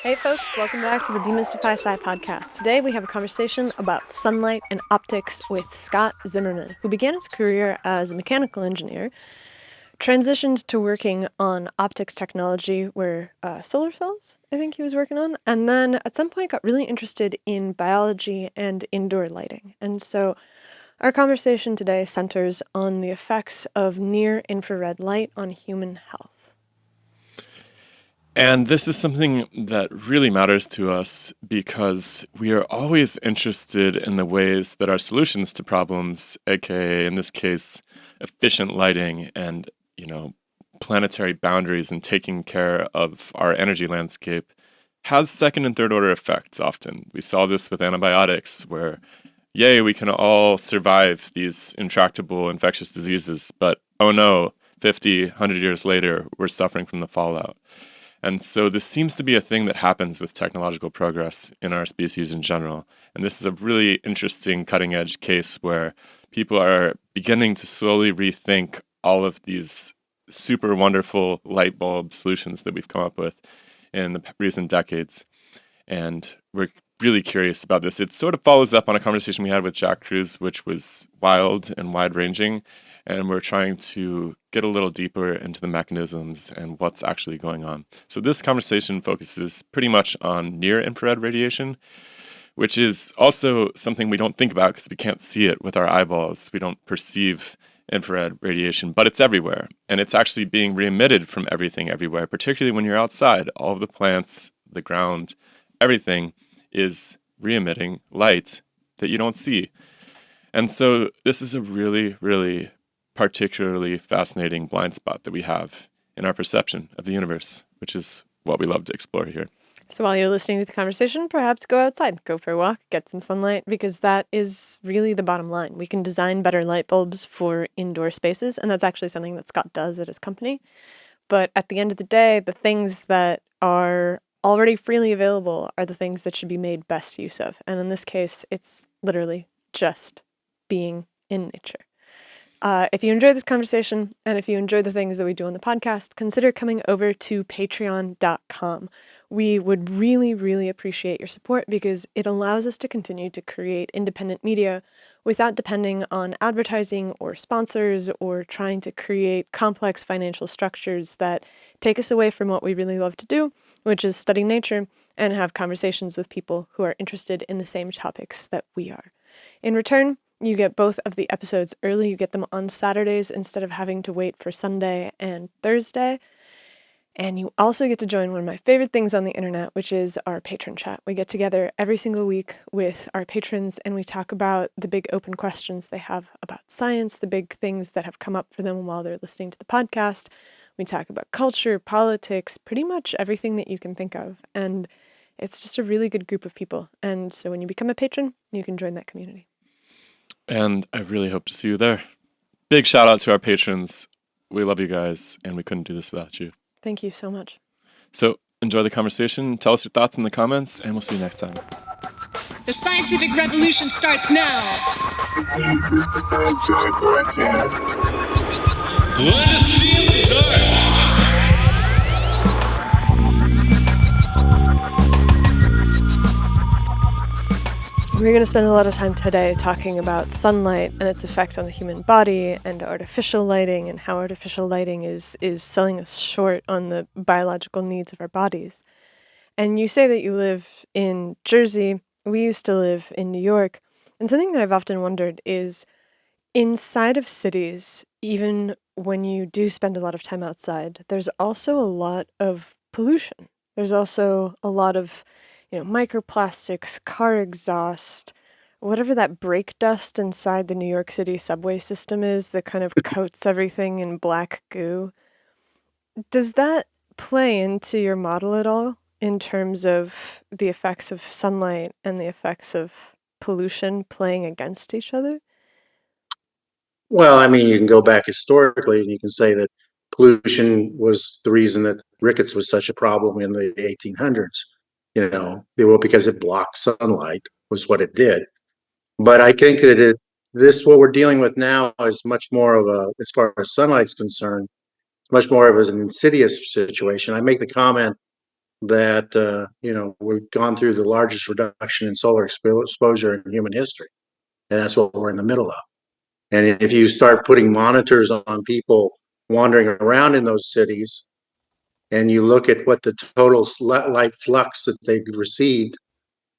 Hey folks, welcome back to the Demystify Sci podcast. Today we have a conversation about sunlight and optics with Scott Zimmerman, who began his career as a mechanical engineer, transitioned to working on optics technology where solar cells, I think he was working on, and then at some point got really interested in biology and indoor lighting. And so our conversation today centers on the effects of near-infrared light on human health. And this is something that really matters to us because we are always interested in the ways that our solutions to problems, aka in this case, efficient lighting and, planetary boundaries and taking care of our energy landscape, has second and third order effects often. We saw this with antibiotics where, yay, we can all survive these intractable infectious diseases, but oh no, 50, 100 years later, we're suffering from the fallout. And so this seems to be a thing that happens with technological progress in our species in general. And this is a really interesting cutting edge case where people are beginning to slowly rethink all of these super wonderful light bulb solutions that we've come up with in the recent decades. And we're really curious about this. It sort of follows up on a conversation we had with Jack Cruz, which was wild and wide ranging. And we're trying to get a little deeper into the mechanisms and what's actually going on. So this conversation focuses pretty much on near-infrared radiation, which is also something we don't think about because we can't see it with our eyeballs. We don't perceive infrared radiation, but it's everywhere. And it's actually being re-emitted from everything everywhere, particularly when you're outside. All of the plants, the ground, everything is re-emitting light that you don't see. And so this is a really, really particularly fascinating blind spot that we have in our perception of the universe, which is what we love to explore here. So while you're listening to the conversation, perhaps go outside, go for a walk, get some sunlight, because that is really the bottom line. We can design better light bulbs for indoor spaces, and that's actually something that Scott does at his company. But at the end of the day, the things that are already freely available are the things that should be made best use of. And in this case, it's literally just being in nature. If you enjoyed this conversation and if you enjoy the things that we do on the podcast, consider coming over to patreon.com. We would really, really appreciate your support because it allows us to continue to create independent media without depending on advertising or sponsors or trying to create complex financial structures that take us away from what we really love to do, which is study nature and have conversations with people who are interested in the same topics that we are. In return, you get both of the episodes early. You get them on Saturdays instead of having to wait for Sunday and Thursday. And you also get to join one of my favorite things on the internet, which is our patron chat. We get together every single week with our patrons and we talk about the big open questions they have about science, the big things that have come up for them while they're listening to the podcast. We talk about culture, politics, pretty much everything that you can think of. And it's just a really good group of people. And so when you become a patron, you can join that community. And I really hope to see you there. Big shout out to our patrons. We love you guys, and we couldn't do this without you. Thank you so much. So enjoy the conversation. Tell us your thoughts in the comments, and we'll see you next time. The scientific revolution starts now. The Demystify Sci podcast. Let us see in the dark. We're going to spend a lot of time today talking about sunlight and its effect on the human body and artificial lighting and how artificial lighting is selling us short on the biological needs of our bodies. And you say that you live in Jersey. We used to live in New York. And something that I've often wondered is inside of cities, even when you do spend a lot of time outside, there's also a lot of pollution. There's also a lot of microplastics, car exhaust, whatever that brake dust inside the New York City subway system is that kind of coats everything in black goo. Does that play into your model at all in terms of the effects of sunlight and the effects of pollution playing against each other? Well, I mean, you can go back historically and you can say that pollution was the reason that rickets was such a problem in the 1800s. Because it blocked sunlight was what it did. But I think that what we're dealing with now is much more of as far as sunlight's concerned, much more of an insidious situation. I make the comment that, we've gone through the largest reduction in solar exposure in human history. And that's what we're in the middle of. And if you start putting monitors on people wandering around in those cities, and you look at what the total light flux that they've received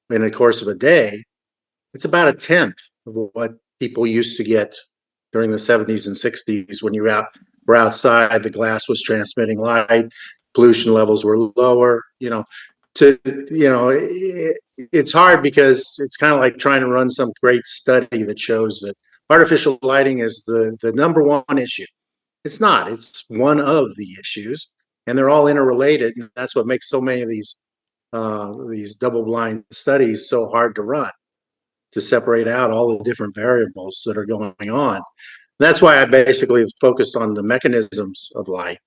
in the course of a day, it's about a tenth of what people used to get during the 70s and 60s when you were outside, the glass was transmitting light, pollution levels were lower. It's hard because it's kind of like trying to run some great study that shows that artificial lighting is the number one issue. It's not. It's one of the issues, and they're all interrelated, and that's what makes so many of these double-blind studies so hard to run, to separate out all the different variables that are going on. That's why I basically focused on the mechanisms of light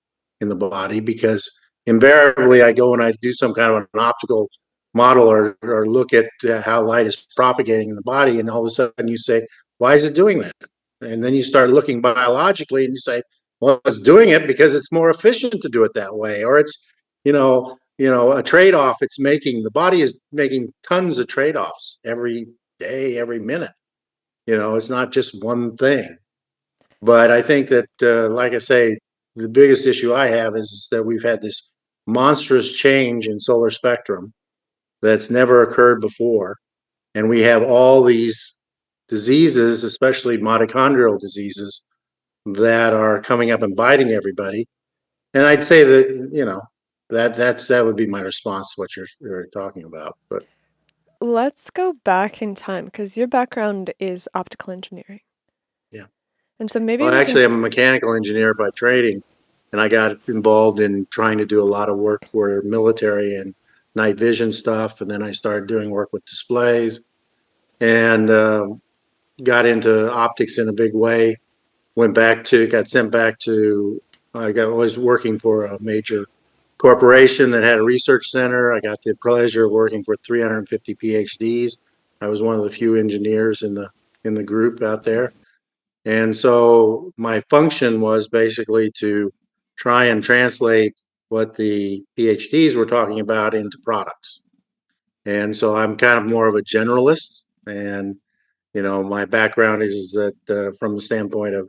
in the body, because invariably I go and I do some kind of an optical model or look at how light is propagating in the body, and all of a sudden you say, why is it doing that? And then you start looking biologically and you say, well, it's doing it because it's more efficient to do it that way, or it's, a trade-off it's making. The body is making tons of trade-offs every day, every minute. It's not just one thing. But I think that, like I say, the biggest issue I have is that we've had this monstrous change in solar spectrum that's never occurred before. And we have all these diseases, especially mitochondrial diseases, that are coming up and biting everybody. And I'd say that, that would be my response to what you're talking about. But Let's go back in time, because your background is optical engineering. yeah. And so maybe Well, actually, I'm a mechanical engineer by training, and I got involved in trying to do a lot of work for military and night vision stuff. And then I started doing work with displays and got into optics in a big way. Got sent back to, was working for a major corporation that had a research center. I got the pleasure of working for 350 PhDs. I was one of the few engineers in the group out there. And so my function was basically to try and translate what the PhDs were talking about into products. And so I'm kind of more of a generalist. And, my background is that from the standpoint of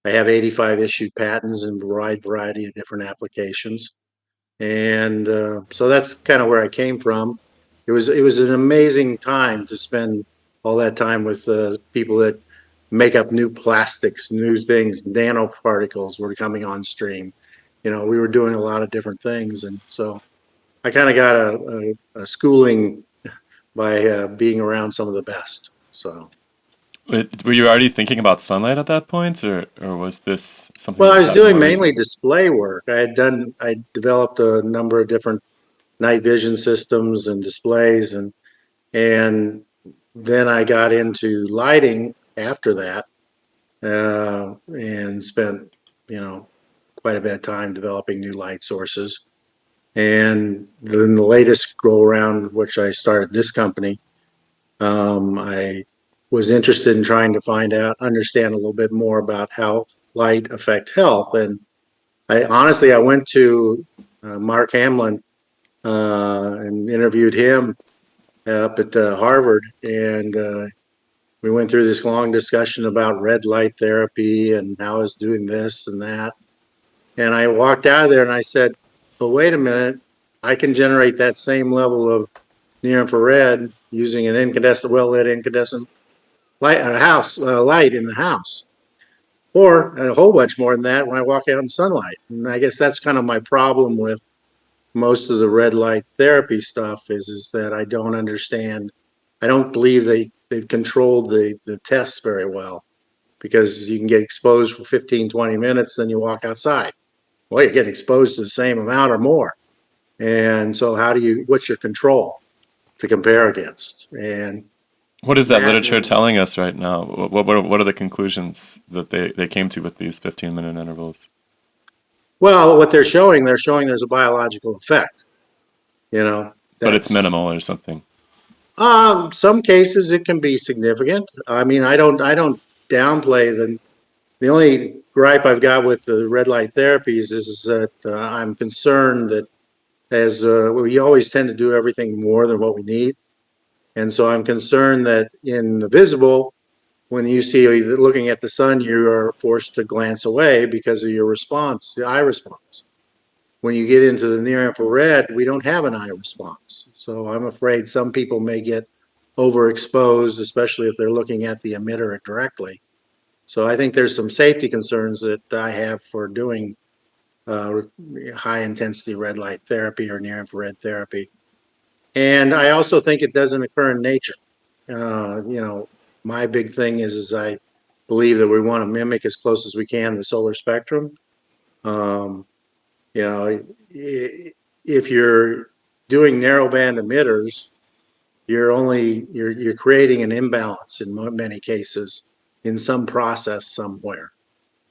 I have 85 issued patents in a wide variety of different applications. And so that's kind of where I came from. It was an amazing time to spend all that time with people that make up new plastics, new things. Nanoparticles were coming on stream. We were doing a lot of different things, and so I kind of got a schooling by being around some of the best. So. Were you already thinking about sunlight at that point, or was this something? Well, I was doing mainly display work. I developed a number of different night vision systems and displays, and then I got into lighting after that, and spent quite a bit of time developing new light sources. And then the latest go around, which I started this company, I was interested in trying to understand a little bit more about how light affect health. And I went to Mark Hamlin and interviewed him up at Harvard, and we went through this long discussion about red light therapy and how it's doing this and that. And I walked out of there and I said, "Well, wait a minute, I can generate that same level of near infrared using an well-lit incandescent light in the house, or a whole bunch more than that when I walk out in sunlight." And I guess that's kind of my problem with most of the red light therapy stuff is that I don't understand. I don't believe they've controlled the tests very well, because you can get exposed for 15, 20 minutes, then you walk outside. Well, you're getting exposed to the same amount or more. And so what's your control to compare against? And what is that literature telling us right now? What are the conclusions that they came to with these 15-minute intervals? Well, what they're showing there's a biological effect, but it's minimal or something. Some cases it can be significant. I mean, I don't downplay the only gripe I've got with the red light therapies is that I'm concerned that as we always tend to do everything more than what we need. And so I'm concerned that in the visible, when you see looking at the sun, you are forced to glance away because of your response, the eye response. When you get into the near infrared, we don't have an eye response. So I'm afraid some people may get overexposed, especially if they're looking at the emitter directly. So I think there's some safety concerns that I have for doing high intensity red light therapy or near infrared therapy. And I also think it doesn't occur in nature. My big thing is I believe that we want to mimic as close as we can the solar spectrum. Um, you know, if you're doing narrowband emitters, you're creating an imbalance in many cases in some process somewhere,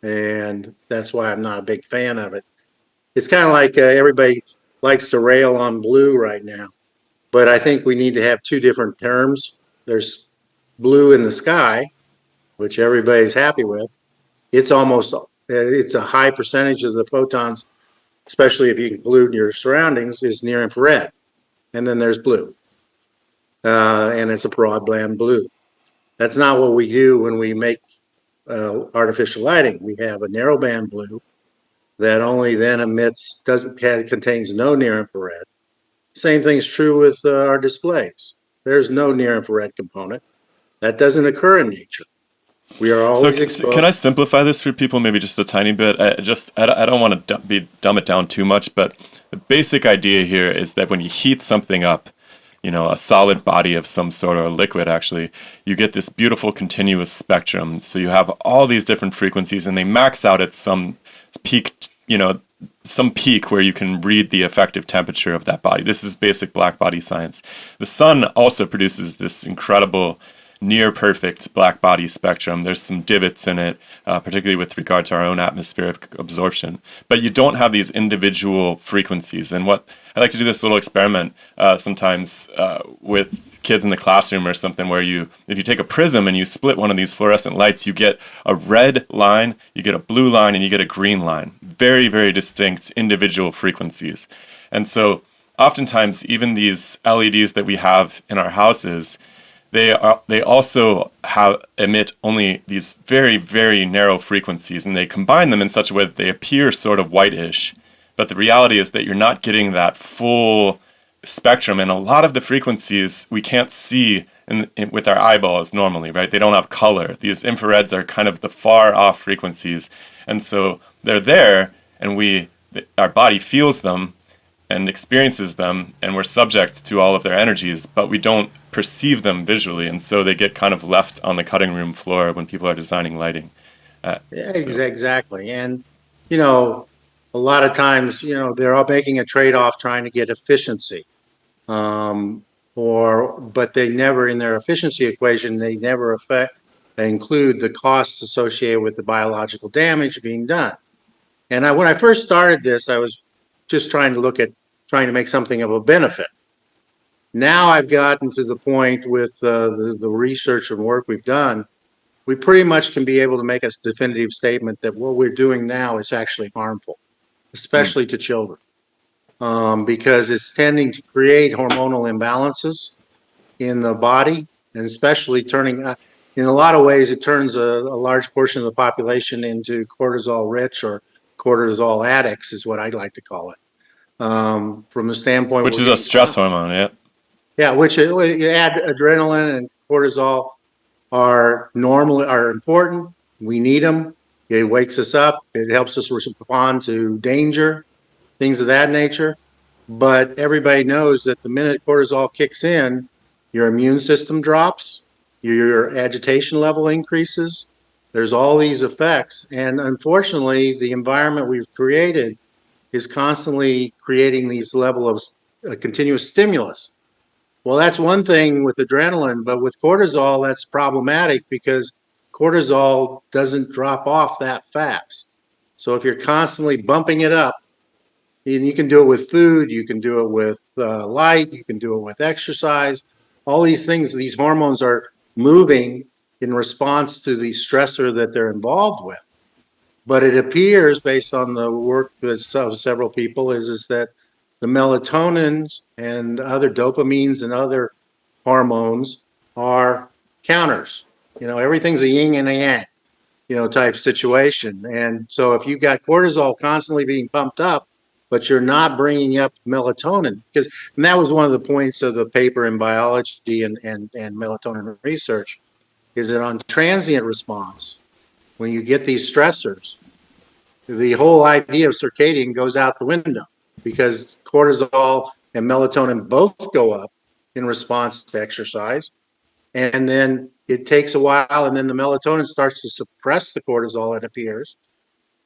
and that's why I'm not a big fan of it. It's kind of like everybody likes to rail on blue right now, but I think we need to have two different terms. There's blue in the sky, which everybody's happy with. It's it's a high percentage of the photons, especially if you include your surroundings, is near infrared. And then there's blue, and it's a broadband blue. That's not what we do when we make artificial lighting. We have a narrowband blue that only then contains no near infrared. Same thing is true with our displays. There's no near infrared component. That doesn't occur in nature. We are So always exposed. can I simplify this for people, maybe just a tiny bit? I don't want to dumb it down too much, but the basic idea here is that when you heat something up, a solid body of some sort or a liquid, actually, you get this beautiful continuous spectrum. So you have all these different frequencies, and they max out at some peak, some peak where you can read the effective temperature of that body. This is basic black body science. The sun also produces this incredible near perfect black body spectrum. There's some divots in it, particularly with regard to our own atmospheric absorption. But you don't have these individual frequencies. And what I like to do this little experiment sometimes with kids in the classroom or something where if you take a prism and you split one of these fluorescent lights, you get a red line, you get a blue line, and you get a green line. Very, very distinct individual frequencies. And so oftentimes, even these LEDs that we have in our houses, they also emit only these very, very narrow frequencies, and they combine them in such a way that they appear sort of whitish. But the reality is that you're not getting that full spectrum, and a lot of the frequencies we can't see with our eyeballs normally, right? They don't have color. These infrareds are kind of the far off frequencies, and so they're there, and our body feels them and experiences them, and we're subject to all of their energies, but we don't perceive them visually, and so they get kind of left on the cutting room floor when people are designing lighting. Exactly. And, a lot of times, they're all making a trade-off trying to get efficiency. But they never, in their efficiency equation, they never include the costs associated with the biological damage being done. And when I first started this, I was just trying to make something of a benefit. Now I've gotten to the point with the research and work we've done, we pretty much can be able to make a definitive statement that what we're doing now is actually harmful, especially to children, because it's tending to create hormonal imbalances in the body, and especially in a lot of ways, it turns a large portion of the population into cortisol rich or cortisol addicts is what I'd like to call it. From the standpoint, which is a stress hormone, yeah. Yeah, which you add adrenaline and cortisol are important. We need them. It wakes us up. It helps us respond to danger, things of that nature. But everybody knows that the minute cortisol kicks in, your immune system drops, your agitation level increases. There's all these effects. And unfortunately, the environment we've created is constantly creating these level of continuous stimulus. Well, that's one thing with adrenaline, but with cortisol, that's problematic because cortisol doesn't drop off that fast. So if you're constantly bumping it up, and you can do it with food, you can do it with light, you can do it with exercise, all these things, these hormones are moving in response to the stressor that they're involved with. But it appears, based on the work of several people, is that the melatonins and other dopamines and other hormones are counters. Everything's a yin and a yang, type situation. And so if you've got cortisol constantly being pumped up, but you're not bringing up melatonin, and that was one of the points of the paper in biology and melatonin research, is that on transient response, when you get these stressors, the whole idea of circadian goes out the window because cortisol and melatonin both go up in response to exercise. And then it takes a while, and then the melatonin starts to suppress the cortisol, it appears.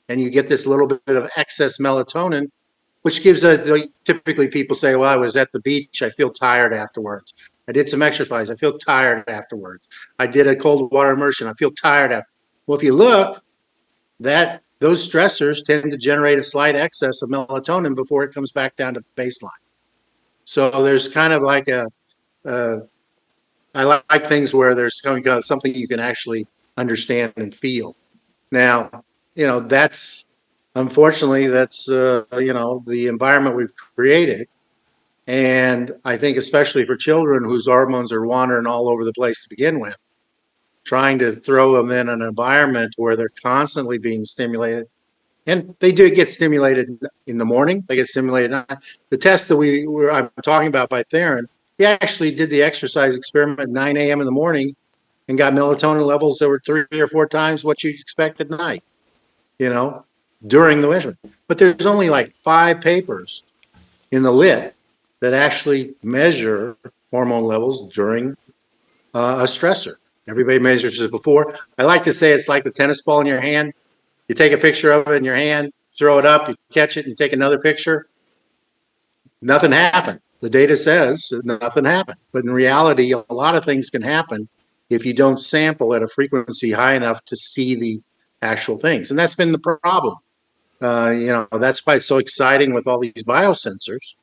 And you get this little bit of excess melatonin, which gives typically people say, well, I was at the beach, I feel tired afterwards. I did some exercise, I feel tired afterwards. I did a cold water immersion, I feel tired after. Well, if you look, those stressors tend to generate a slight excess of melatonin before it comes back down to baseline. So there's kind of like I like things where there's something you can actually understand and feel. Now, unfortunately, that's the environment we've created. And I think especially for children whose hormones are wandering all over the place to begin with, trying to throw them in an environment where they're constantly being stimulated. And they do get stimulated in the morning. They get stimulated at night. The test that I'm talking about by Theron, he actually did the exercise experiment at 9 a.m. in the morning and got melatonin levels that were 3 or 4 times what you'd expect at night, during the measurement. But there's only like 5 papers in the lit that actually measure hormone levels during a stressor. Everybody measures it before. I like to say it's like the tennis ball in your hand. You take a picture of it in your hand, throw it up, you catch it, and take another picture. Nothing happened. The data says nothing happened. But in reality, a lot of things can happen if you don't sample at a frequency high enough to see the actual things. And that's been the problem. That's why it's so exciting with all these biosensors,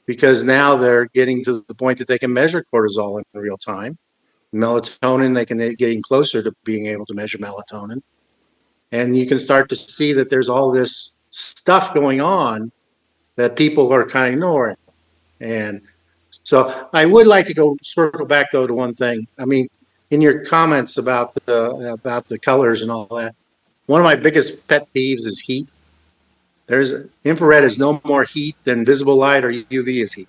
because now they're getting to the point that they can measure cortisol in real time. Melatonin, they can getting closer to being able to measure melatonin. And you can start to see that there's all this stuff going on that people are kind of ignoring. And so I would like to circle back, though, to one thing. I mean, in your comments about the colors and all that, one of my biggest pet peeves is heat. Infrared is no more heat than visible light or UV is heat.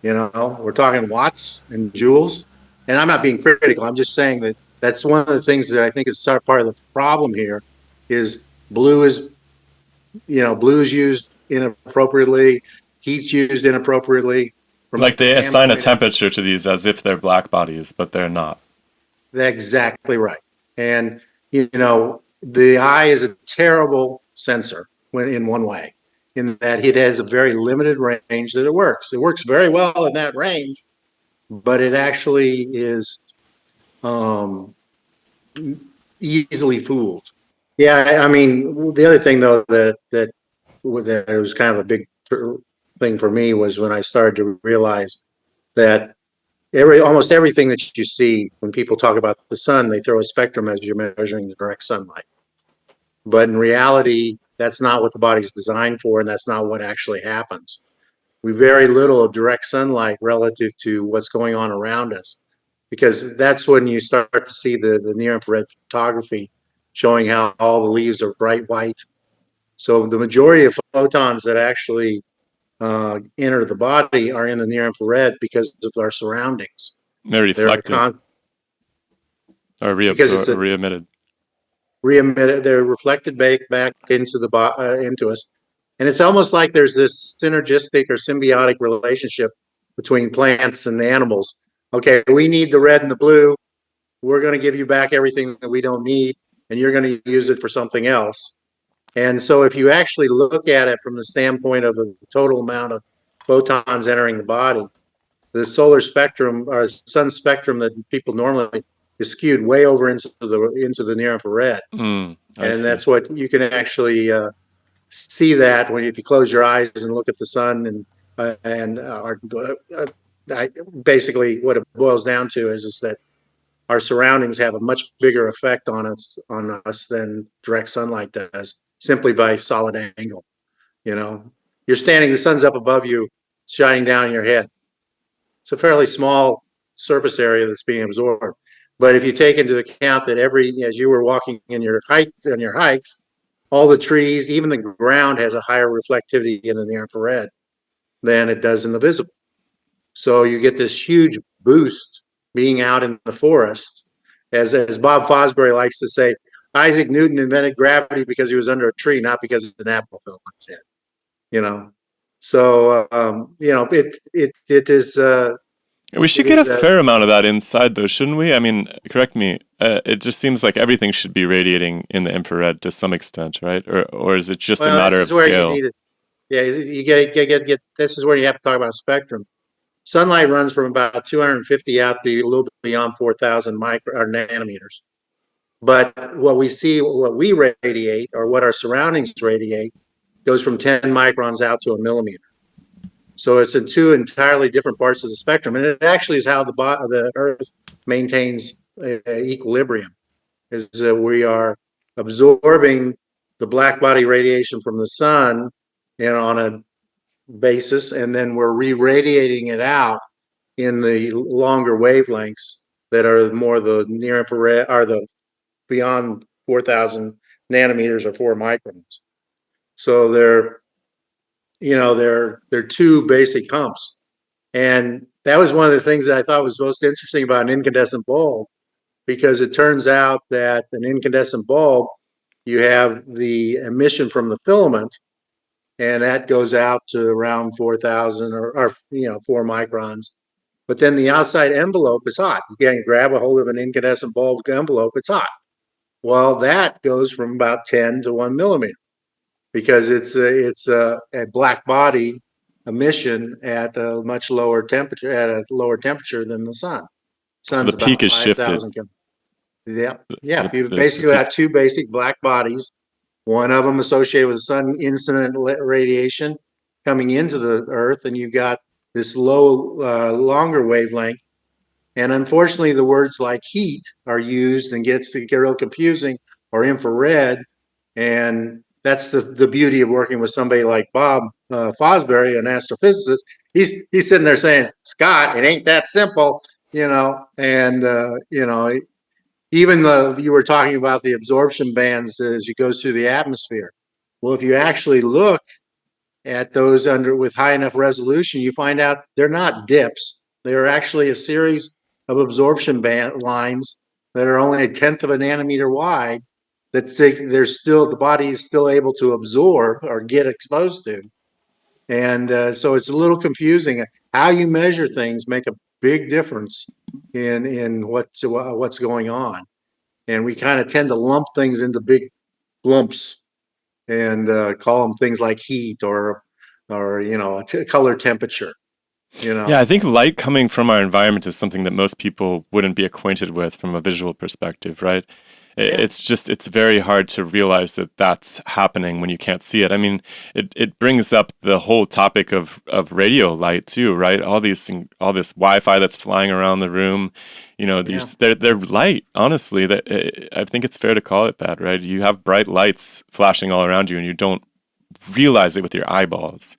We're talking watts and joules. And I'm not being critical. I'm just saying that that's one of the things that I think is part of the problem here is blue is used inappropriately, heat's used inappropriately. Like they assign a temperature to these as if they're black bodies, but they're not. Exactly right. And, the eye is a terrible sensor in one way, in that it has a very limited range that it works. It works very well in that range, but it actually is easily fooled. Yeah, I mean, the other thing, though, that was kind of a big thing for me was when I started to realize that almost everything that you see when people talk about the sun, they throw a spectrum as you're measuring the direct sunlight. But in reality, that's not what the body's designed for, and that's not what actually happens. We very little of direct sunlight relative to what's going on around us, because that's when you start to see the near-infrared photography showing how all the leaves are bright white. So the majority of photons that actually enter the body are in the near-infrared because of our surroundings. They're reflected or re-emitted. They're reflected back into us. And it's almost like there's this synergistic or symbiotic relationship between plants and the animals. Okay, we need the red and the blue. We're going to give you back everything that we don't need, and you're going to use it for something else. And so if you actually look at it from the standpoint of the total amount of photons entering the body, the solar spectrum or sun spectrum that people normally is skewed way over into the near infrared. And that's what you can actually see that if you close your eyes and look at the sun basically what it boils down to is that our surroundings have a much bigger effect on us than direct sunlight does, simply by solid angle, you're standing, the sun's up above you, shining down on your head. It's a fairly small surface area that's being absorbed. But if you take into account that as you were walking in your hikes, all the trees, even the ground has a higher reflectivity in the infrared than it does in the visible. So you get this huge boost being out in the forest. As Bob Fosbury likes to say, Isaac Newton invented gravity because he was under a tree, not because an apple fell on his head. You know, so it is. We should get a fair amount of that inside, though, shouldn't we? I mean, correct me. It just seems like everything should be radiating in the infrared to some extent, right? Or is it just a matter of scale? You get. This is where you have to talk about spectrum. Sunlight runs from about 250 out to a little bit beyond 4,000 nanometers. But what we radiate, or what our surroundings radiate, goes from 10 microns out to a millimeter. So it's in two entirely different parts of the spectrum, and it actually is how the Earth maintains equilibrium. Is we are absorbing the black body radiation from the sun, on a basis, and then we're re-radiating it out in the longer wavelengths that are more the near infrared, or the beyond 4,000 nanometers or 4 microns. So they're two basic humps. And that was one of the things that I thought was most interesting about an incandescent bulb, because it turns out that an incandescent bulb, you have the emission from the filament, and that goes out to around 4,000 or 4 microns. But then the outside envelope is hot. You can grab a hold of an incandescent bulb envelope, it's hot. Well, that goes from about 10 to 1 millimeter, because it's a black body emission at a much lower temperature, than the sun. So the peak is shifted. Yeah. You basically have two basic black bodies, one of them associated with sun incident radiation coming into the Earth, and you got this longer wavelength. And unfortunately, the words like heat are used and gets to get real confusing, or infrared. And that's the beauty of working with somebody like Bob Fosbury, an astrophysicist. He's sitting there saying, Scott, it ain't that simple, even though you were talking about the absorption bands as it goes through the atmosphere. Well, if you actually look at those with high enough resolution, you find out they're not dips. They're actually a series of absorption band lines that are only 1/10 of a nanometer wide, that the body is still able to absorb or get exposed to. And so it's a little confusing. How you measure things make a big difference in what's going on. And we kind of tend to lump things into big lumps and call them things like heat or color temperature. Yeah, I think light coming from our environment is something that most people wouldn't be acquainted with from a visual perspective, right? It's very hard to realize that that's happening when you can't see it. I mean, it brings up the whole topic of radio light too, right? All this Wi-Fi that's flying around the room, they're light. Honestly, I think it's fair to call it that, right? You have bright lights flashing all around you, and you don't realize it with your eyeballs.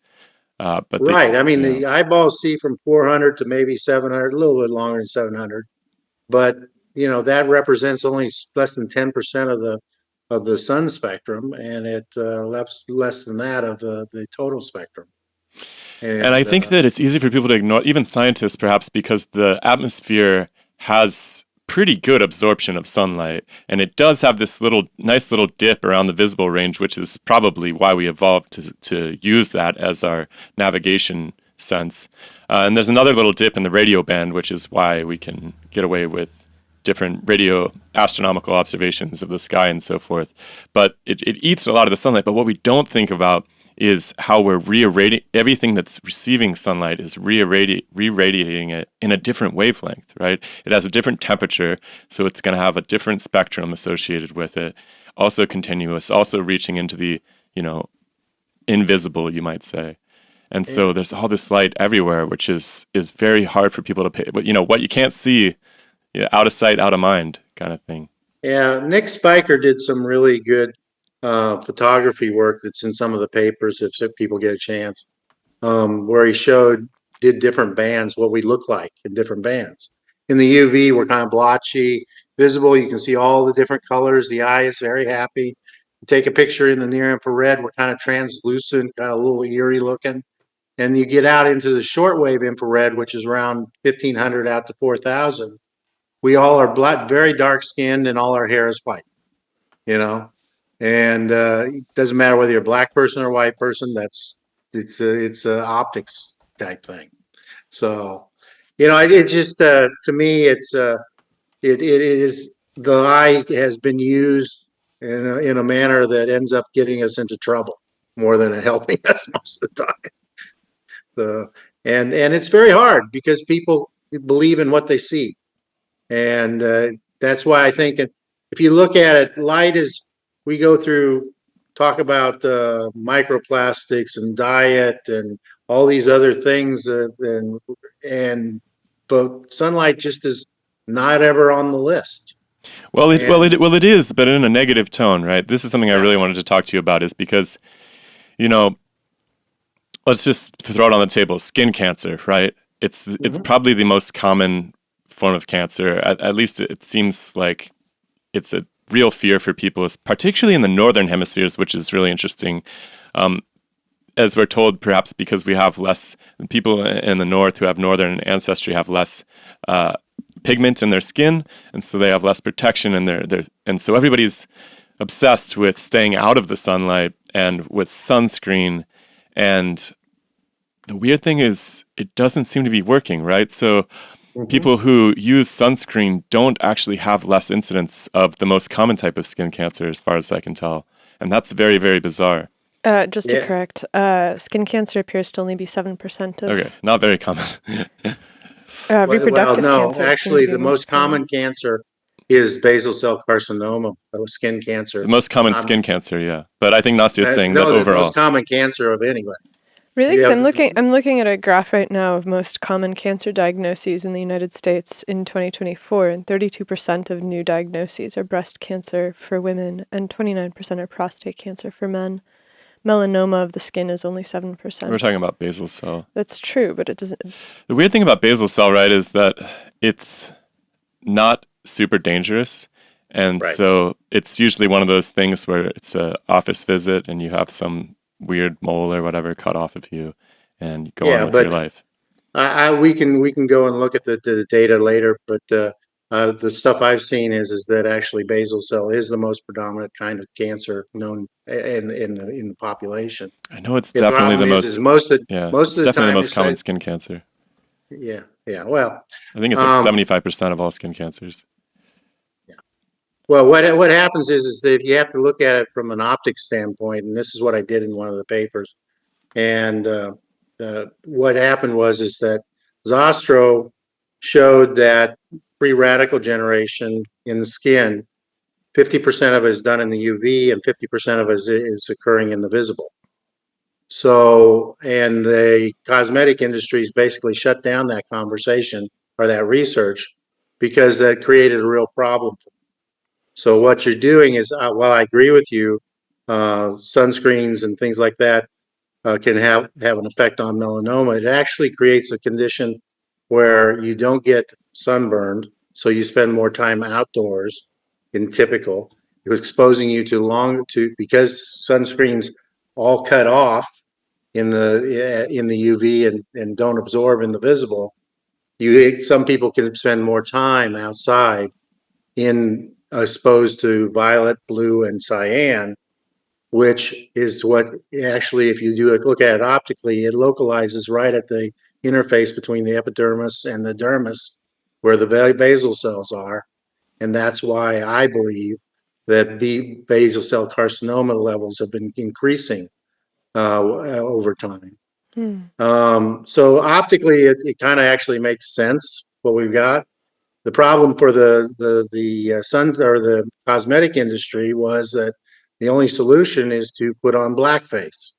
But right. The eyeballs see from 400 to maybe 700, a little bit longer than 700, but that represents only less than 10% of the sun spectrum, and it less than that of the total spectrum. And I think that it's easy for people to ignore, even scientists perhaps, because the atmosphere has pretty good absorption of sunlight, and it does have this nice little dip around the visible range, which is probably why we evolved to use that as our navigation sense. And there's another little dip in the radio band, which is why we can get away with different radio astronomical observations of the sky and so forth. But it eats a lot of the sunlight. But what we don't think about is how we're everything that's receiving sunlight is re-radiating it in a different wavelength, right? It has a different temperature, so it's going to have a different spectrum associated with it, also continuous, also reaching into the, invisible, you might say. And so there's all this light everywhere, which is very hard for people to pay. But, what you can't see, out of sight, out of mind kind of thing. Yeah, Nick Spiker did some really good photography work that's in some of the papers if people get a chance, where he did different bands, what we look like in different bands. In the UV, we're kind of blotchy. Visible, you can see all the different colors. The eye is very happy. You take a picture in the near infrared, we're kind of translucent, kind of a little eerie looking. And you get out into the shortwave infrared, which is around 1500 out to 4000. We all are black, very dark skinned, and all our hair is white, you know. And it doesn't matter whether you're a black person or a white person. It's a optics type thing. So, it just to me, it is the eye has been used in a manner that ends up getting us into trouble more than helping us most of the time. So, and it's very hard because people believe in what they see, and that's why I think if you look at it, light is we go through talk about microplastics and diet and all these other things, but sunlight just is not ever on the list. Well, it is, but in a negative tone, right? This is something I really wanted to talk to you about, is because, let's just throw it on the table. Skin cancer, right? It's probably the most common form of cancer. At least it seems like it's a real fear for people, particularly in the northern hemispheres, which is really interesting. As we're told, perhaps because we have less people in the north who have northern ancestry have less pigment in their skin, and so they have less protection in and so everybody's obsessed with staying out of the sunlight and with sunscreen. And the weird thing is, it doesn't seem to be working, right? So people who use sunscreen don't actually have less incidence of the most common type of skin cancer, as far as I can tell. And that's very, very bizarre. Just to correct, skin cancer appears to only be 7% of... Okay, not very common. Reproductive cancer. Actually, the most common cancer is basal cell carcinoma, skin cancer. The most common skin cancer, yeah. But I think Nastia is saying that overall. The most common cancer of anybody. Really? Because I'm looking at a graph right now of most common cancer diagnoses in the United States in 2024, and 32% of new diagnoses are breast cancer for women, and 29% are prostate cancer for men. Melanoma of the skin is only 7%. We're talking about basal cell. That's true, but it doesn't... The weird thing about basal cell, right, is that it's not super dangerous. And so it's usually one of those things where it's an office visit and you have some weird mole or whatever cut off of you and go on with your life. We can go and look at the data later, but the stuff I've seen is that actually basal cell is the most predominant kind of cancer known in the population. I know it's definitely the most. It's definitely the most common skin cancer. Yeah. Well, I think it's like 75% of all skin cancers. Yeah. Well, what happens is that if you have to look at it from an optics standpoint, and this is what I did in one of the papers, and what happened is that Zostro showed that free radical generation in the skin, 50% of it is done in the UV and 50% of it is occurring in the visible. So, and the cosmetic industries basically shut down that conversation or that research because that created a real problem. So what you're doing is, while I agree with you, sunscreens and things like that can have an effect on melanoma. It actually creates a condition where you don't get sunburned, so you spend more time outdoors in typical, exposing you because sunscreens all cut off in the UV and don't absorb in the visible. Some people can spend more time outside exposed to violet, blue, and cyan, which is what actually, if you look at it optically, it localizes right at the interface between the epidermis and the dermis, where the basal cells are, and that's why I believe that the basal cell carcinoma levels have been increasing over time. So optically, it kind of actually makes sense what we've got. The problem for the sun or the cosmetic industry was that the only solution is to put on blackface.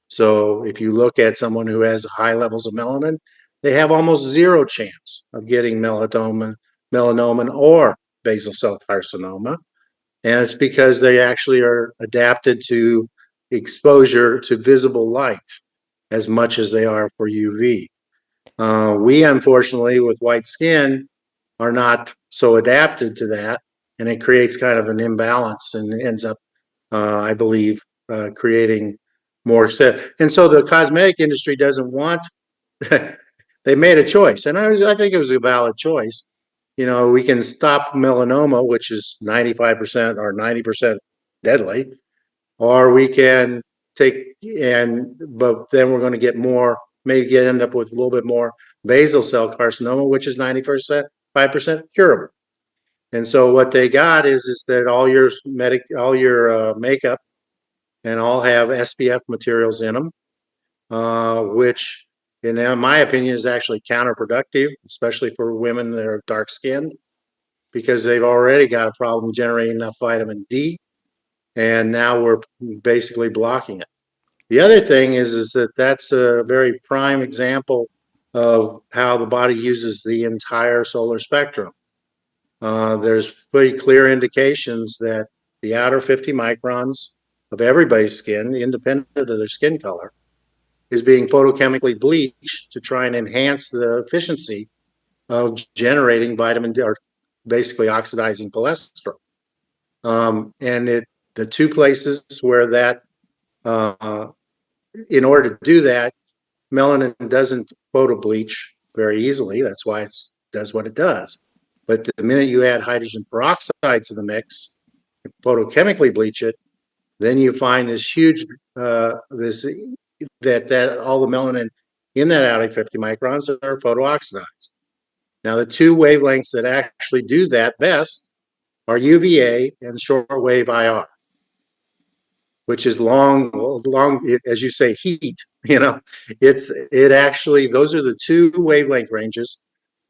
So if you look at someone who has high levels of melanin, they have almost zero chance of getting melanoma or basal cell carcinoma. And it's because they actually are adapted to exposure to visible light as much as they are for UV. We, unfortunately, with white skin, are not so adapted to that, and it creates kind of an imbalance and ends up, I believe, creating more. And so the cosmetic industry doesn't want. They made a choice, and I think it was a valid choice. You know, we can stop melanoma, which is 95% or 90% deadly, or we can but then we're going to get more, maybe end up with a little bit more basal cell carcinoma, which is 90%, 5% curable. And so what they got is that all your makeup and all have SPF materials in them, which in my opinion is actually counterproductive, especially for women that are dark skinned, because they've already got a problem generating enough vitamin D, and now we're basically blocking it. The other thing is that that's a very prime example of how the body uses the entire solar spectrum. There's pretty clear indications that the outer 50 microns of everybody's skin, independent of their skin color, is being photochemically bleached to try and enhance the efficiency of generating vitamin D, or basically oxidizing cholesterol. And the two places where that, in order to do that, melanin doesn't photo bleach very easily. That's why it does what it does. But the minute you add hydrogen peroxide to the mix, photochemically bleach it, then you find this huge that all the melanin in that outer 50 microns are photooxidized. Now, the two wavelengths that actually do that best are UVA and shortwave IR, which is long, as you say, heat. You know, it actually, those are the two wavelength ranges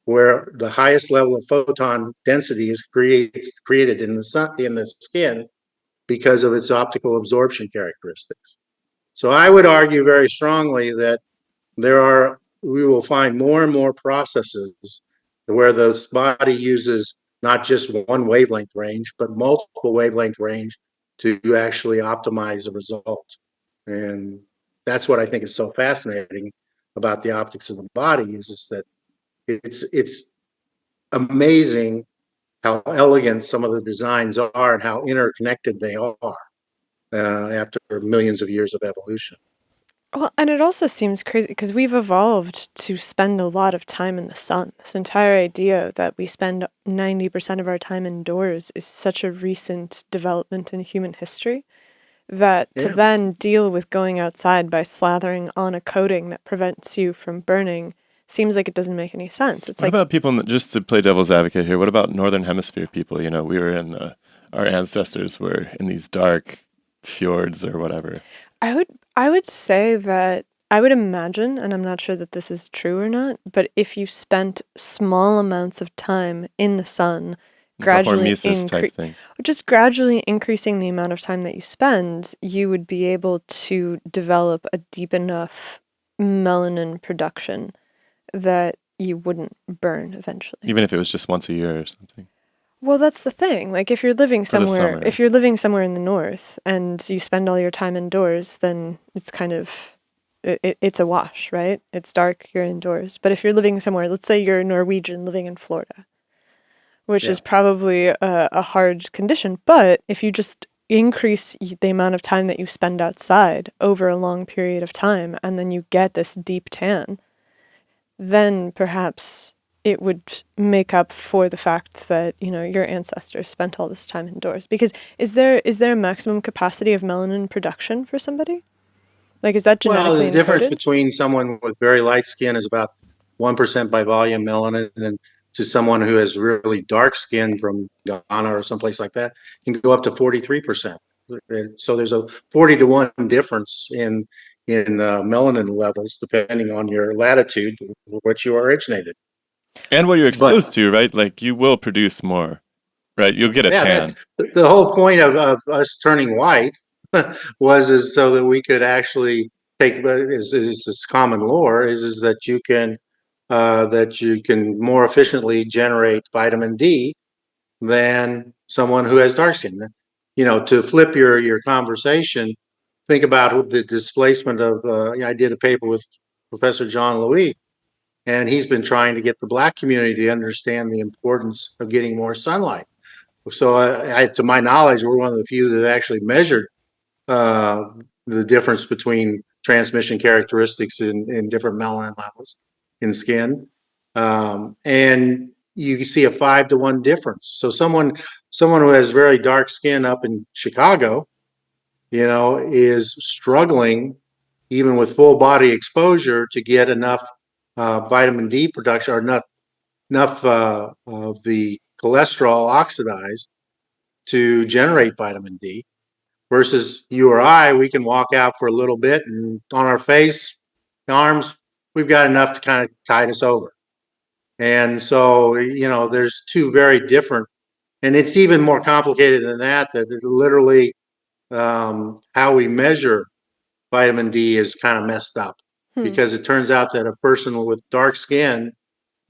where the highest level of photon density is created in the skin because of its optical absorption characteristics. So I would argue very strongly that we will find more and more processes where the body uses not just one wavelength range, but multiple wavelength range to actually optimize the result. And that's what I think is so fascinating about the optics of the body is that it's amazing how elegant some of the designs are and how interconnected they are after millions of years of evolution. Well, and it also seems crazy because we've evolved to spend a lot of time in the sun. This entire idea that we spend 90% of our time indoors is such a recent development in human history that to then deal with going outside by slathering on a coating that prevents you from burning seems like it doesn't make any sense. It's What about people, just to play devil's advocate here, what about Northern Hemisphere people? You know, we were our ancestors were in these dark fjords or whatever. I would say that I would imagine, and I'm not sure that this is true or not, but if you spent small amounts of time in the sun, gradually just gradually increasing the amount of time that you spend, you would be able to develop a deep enough melanin production that you wouldn't burn eventually. Even if it was just once a year or something. Well, that's the thing. Like if you're living somewhere in the north and you spend all your time indoors, then it's kind of it's a wash, right? It's dark, you're indoors. But if you're living somewhere, let's say you're a Norwegian living in Florida, which is probably a hard condition, but if you just increase the amount of time that you spend outside over a long period of time and then you get this deep tan, then perhaps it would make up for the fact that, you know, your ancestors spent all this time indoors. Because is there a maximum capacity of melanin production for somebody? Like, is that genetically Well, the difference encoded? between someone with very light skin is about 1% by volume melanin, and to someone who has really dark skin from Ghana or someplace like that can go up to 43%. So there's a 40 to 1 difference in melanin levels depending on your latitude, which you originated. And what you're exposed to, right? Like you will produce more, right? You'll get a tan. The whole point of us turning white is so that we could actually take, is common lore, is that you can more efficiently generate vitamin D than someone who has dark skin. to flip your conversation, think about the displacement of, I did a paper with Professor John Louis, and he's been trying to get the Black community to understand the importance of getting more sunlight. So to my knowledge, we're one of the few that actually measured uh, the difference between transmission characteristics in different melanin levels in skin. And you can see a 5-to-1 difference. So someone who has very dark skin up in Chicago, is struggling even with full body exposure to get enough vitamin D production, or enough of the cholesterol oxidized to generate vitamin D. Versus you or I, we can walk out for a little bit, and on our face, arms, we've got enough to kind of tide us over. And so, there's two very different, and it's even more complicated than that, that it literally how we measure vitamin D is kind of messed up, because it turns out that a person with dark skin,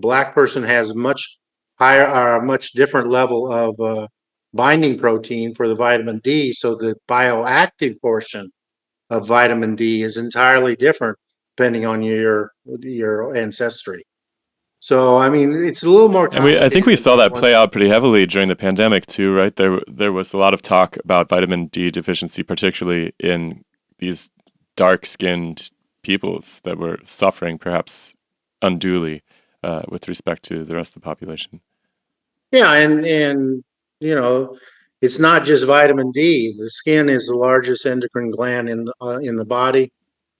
Black person, has much higher or a much different level of binding protein for the vitamin D. So the bioactive portion of vitamin D is entirely different depending on your ancestry. So I mean, it's a little more And complicated. I think we saw that play out pretty heavily during the pandemic too, right? There was a lot of talk about vitamin D deficiency, particularly in these dark-skinned peoples that were suffering perhaps unduly with respect to the rest of the population. Yeah, and it's not just vitamin D. The skin is the largest endocrine gland in the body.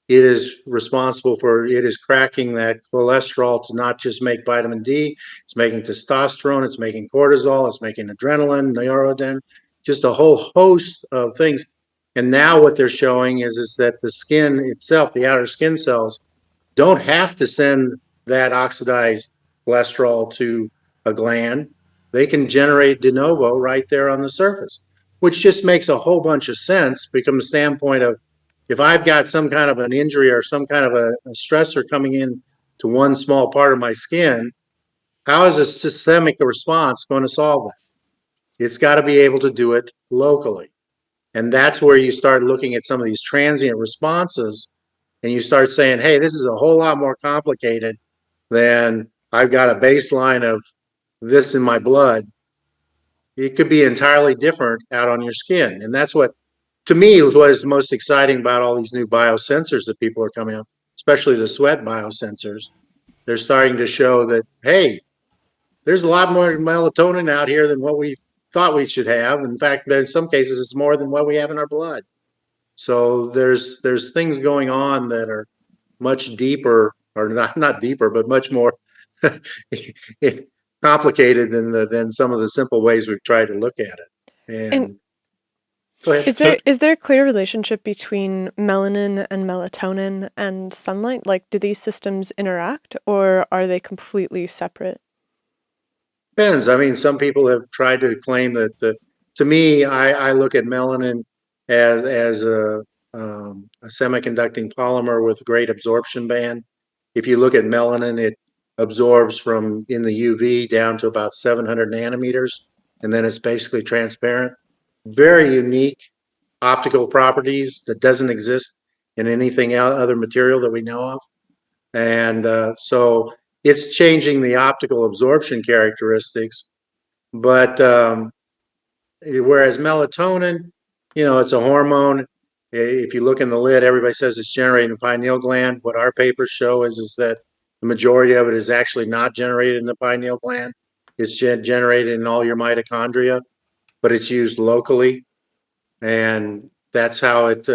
It is responsible for, it is cracking that cholesterol to not just make vitamin D. It's making testosterone. It's making cortisol. It's making adrenaline, neuroden, just a whole host of things. And now what they're showing is that the skin itself, the outer skin cells, don't have to send that oxidized cholesterol to a gland. They can generate de novo right there on the surface, which just makes a whole bunch of sense from the standpoint of, if I've got some kind of an injury or some kind of a stressor coming in to one small part of my skin, how is a systemic response going to solve that? It's got to be able to do it locally. And that's where you start looking at some of these transient responses, and you start saying, hey, this is a whole lot more complicated than I've got a baseline of this in my blood. It could be entirely different out on your skin. And that's what, to me, was what is most exciting about all these new biosensors that people are coming up, especially the sweat biosensors. They're starting to show that, hey, there's a lot more melatonin out here than what we thought we should have. In fact, in some cases, it's more than what we have in our blood. So there's things going on that are much deeper, or not deeper, but much more complicated than some of the simple ways we've tried to look at it. And go ahead. Is there a clear relationship between melanin and melatonin and sunlight? Like, do these systems interact, or are they completely separate? Depends. I mean, some people have tried to claim that to me, I look at melanin as a semiconducting polymer with great absorption band. If you look at melanin, it absorbs from in the UV down to about 700 nanometers, and then it's basically transparent. Very unique optical properties that doesn't exist in anything other material that we know of. And so it's changing the optical absorption characteristics. But whereas melatonin, it's a hormone. If you look in the lid, everybody says it's generated in the pineal gland. What our papers show is that the majority of it is actually not generated in the pineal gland. It's generated in all your mitochondria, but it's used locally. And that's how it,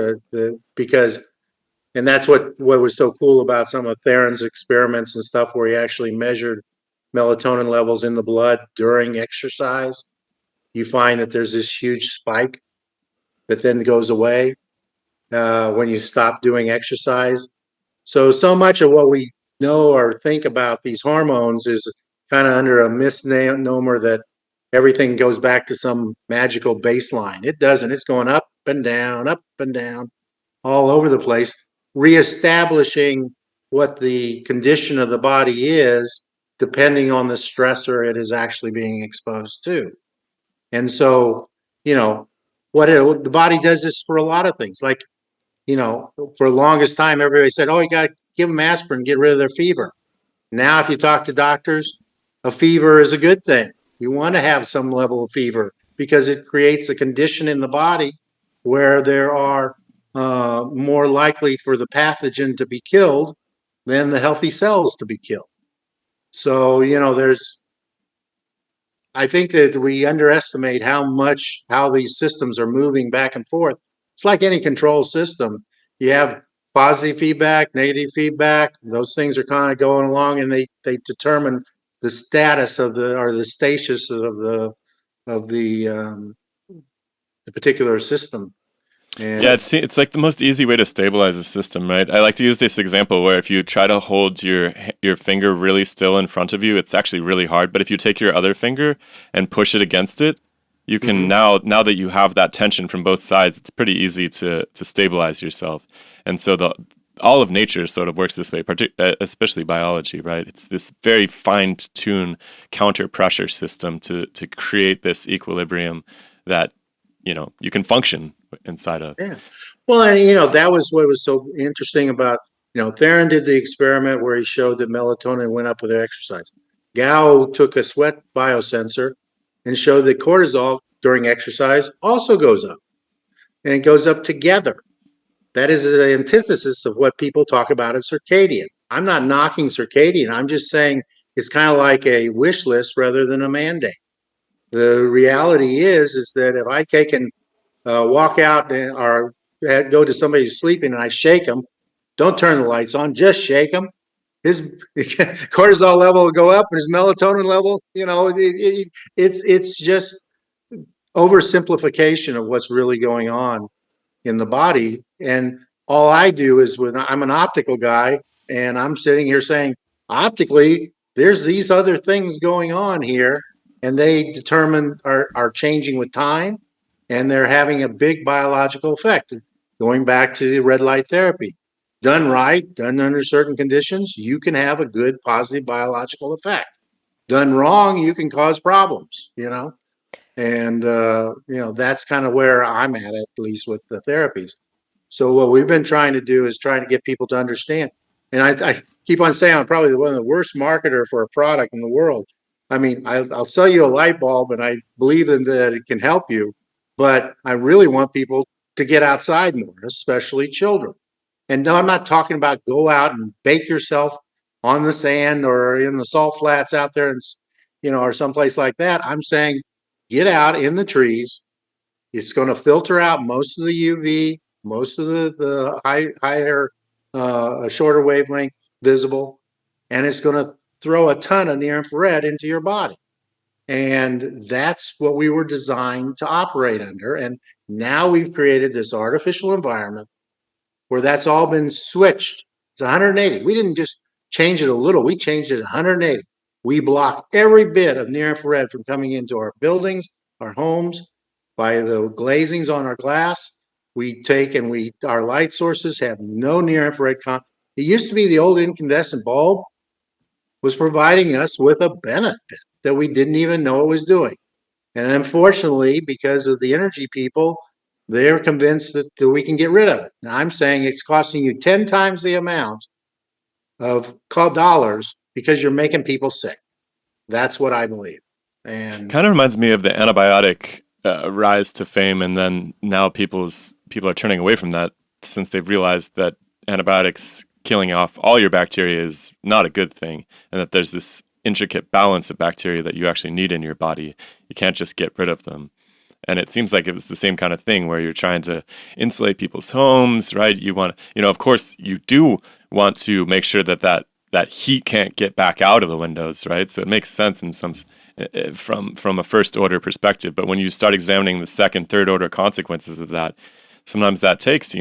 because, and that's what was so cool about some of Theron's experiments and stuff, where he actually measured melatonin levels in the blood during exercise. You find that there's this huge spike that then goes away when you stop doing exercise. So much of what we know or think about these hormones is kind of under a misnomer that everything goes back to some magical baseline. It doesn't. It's going up and down, all over the place, reestablishing what the condition of the body is, depending on the stressor it is actually being exposed to. And so, the body does this for a lot of things. Like, for the longest time, everybody said, "Oh, you got to give them aspirin, get rid of their fever." Now, if you talk to doctors, a fever is a good thing. You want to have some level of fever because it creates a condition in the body where there are more likely for the pathogen to be killed than the healthy cells to be killed. So, I think that we underestimate how these systems are moving back and forth. It's like any control system. You have positive feedback, negative feedback. Those things are kind of going along, and they determine the status of the status of the particular system. And Yeah, it's like the most easy way to stabilize a system, right? I like to use this example where if you try to hold your finger really still in front of you, it's actually really hard. But if you take your other finger and push it against it, you can now that you have that tension from both sides, it's pretty easy to stabilize yourself. And so all of nature sort of works this way, especially biology, right? It's this very fine-tuned counter pressure system to create this equilibrium that you can function inside of. yeah, well, and that was what was so interesting about Theron did the experiment where he showed that melatonin went up with exercise. Gao took a sweat biosensor and showed that cortisol during exercise also goes up, and it goes up together. That is the antithesis of what people talk about in circadian. I'm not knocking circadian. I'm just saying it's kind of like a wish list rather than a mandate. The reality is that if I take and walk out or go to somebody who's sleeping and I shake them, don't turn the lights on, just shake them. His cortisol level will go up, and his melatonin level, it's just oversimplification of what's really going on in the body. And all I do is, when I'm an optical guy and I'm sitting here saying, optically, there's these other things going on here, and they are changing with time, and they're having a big biological effect. Going back to the red light therapy, done right, done under certain conditions, you can have a good positive biological effect. Done wrong, you can cause problems, and that's kind of where I'm at least with the therapies. So what we've been trying to do is trying to get people to understand. And I keep on saying I'm probably one of the worst marketer for a product in the world. I mean, I'll sell you a light bulb, and I believe in that it can help you, but I really want people to get outside more, especially children. And no, I'm not talking about go out and bake yourself on the sand or in the salt flats out there, and or someplace like that. I'm saying get out in the trees. It's going to filter out most of the UV, most of the higher, shorter wavelength visible, and it's going to throw a ton of near infrared into your body. And that's what we were designed to operate under. And now we've created this artificial environment where that's all been switched. It's 180. We didn't just change it a little, we changed it 180. We block every bit of near infrared from coming into our buildings, our homes, by the glazings on our glass. We take and our light sources have no near infrared. It used to be the old incandescent bulb was providing us with a benefit that we didn't even know it was doing. And unfortunately, because of the energy people, they're convinced that we can get rid of it. Now, I'm saying it's costing you 10 times the amount of dollars because you're making people sick. That's what I believe. And kind of reminds me of the antibiotic rise to fame, and then now people are turning away from that since they've realized that antibiotics killing off all your bacteria is not a good thing, and that there's this intricate balance of bacteria that you actually need in your body. You can't just get rid of them. And it seems like it's the same kind of thing where you're trying to insulate people's homes, right? You want, of course, you do want to make sure that heat can't get back out of the windows, right? So it makes sense in some from a first order perspective. But when you start examining the second, third order consequences of that, sometimes that takes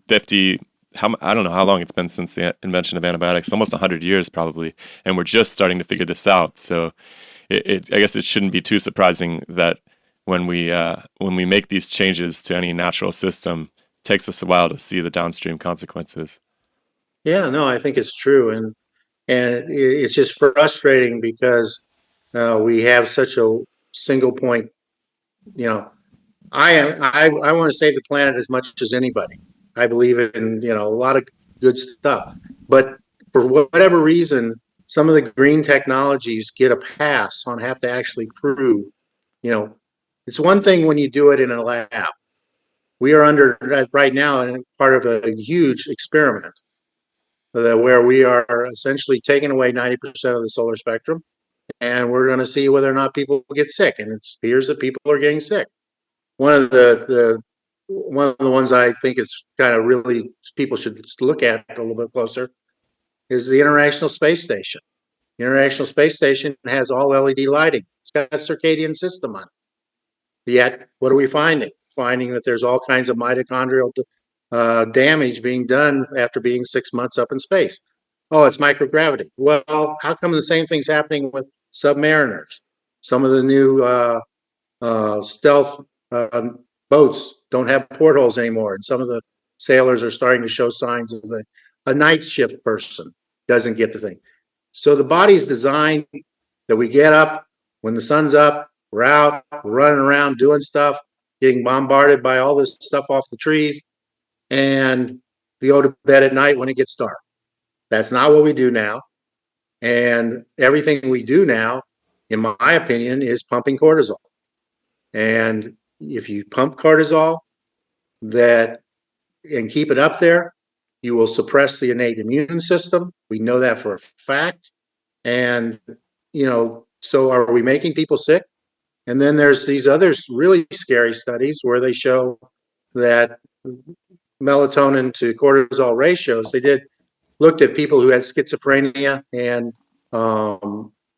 50. I don't know how long it's been since the invention of antibiotics, almost 100 years probably, and we're just starting to figure this out. So I guess it shouldn't be too surprising that when we make these changes to any natural system, it takes us a while to see the downstream consequences. Yeah, no, I think it's true, and it's just frustrating because we have such a single point, I want to save the planet as much as anybody. I believe in, a lot of good stuff, but for whatever reason, some of the green technologies get a pass on have to actually prove, you know, it's one thing when you do it in a lab. We are under right now in part of a huge experiment where we are essentially taking away 90% of the solar spectrum, and we're going to see whether or not people get sick. And it appears that people are getting sick. One of the ones I think is kind of really people should look at a little bit closer is the International Space Station. The International Space Station has all LED lighting. It's got a circadian system on it. Yet, what are we finding? Finding that there's all kinds of mitochondrial damage being done after being 6 months up in space. Oh, it's microgravity. Well, how come the same thing's happening with submariners? Some of the new stealth boats don't have portholes anymore, and some of the sailors are starting to show signs of a night shift person doesn't get the thing. So the body's designed that we get up when the sun's up, we're out, we're running around doing stuff, getting bombarded by all this stuff off the trees, and we go to bed at night when it gets dark. That's not what we do now. And everything we do now, in my opinion, is pumping cortisol. And if you pump cortisol and keep it up there, you will suppress the innate immune system. We know that for a fact. And, so are we making people sick? And then there's these other really scary studies where they show that melatonin to cortisol ratios, looked at people who had schizophrenia and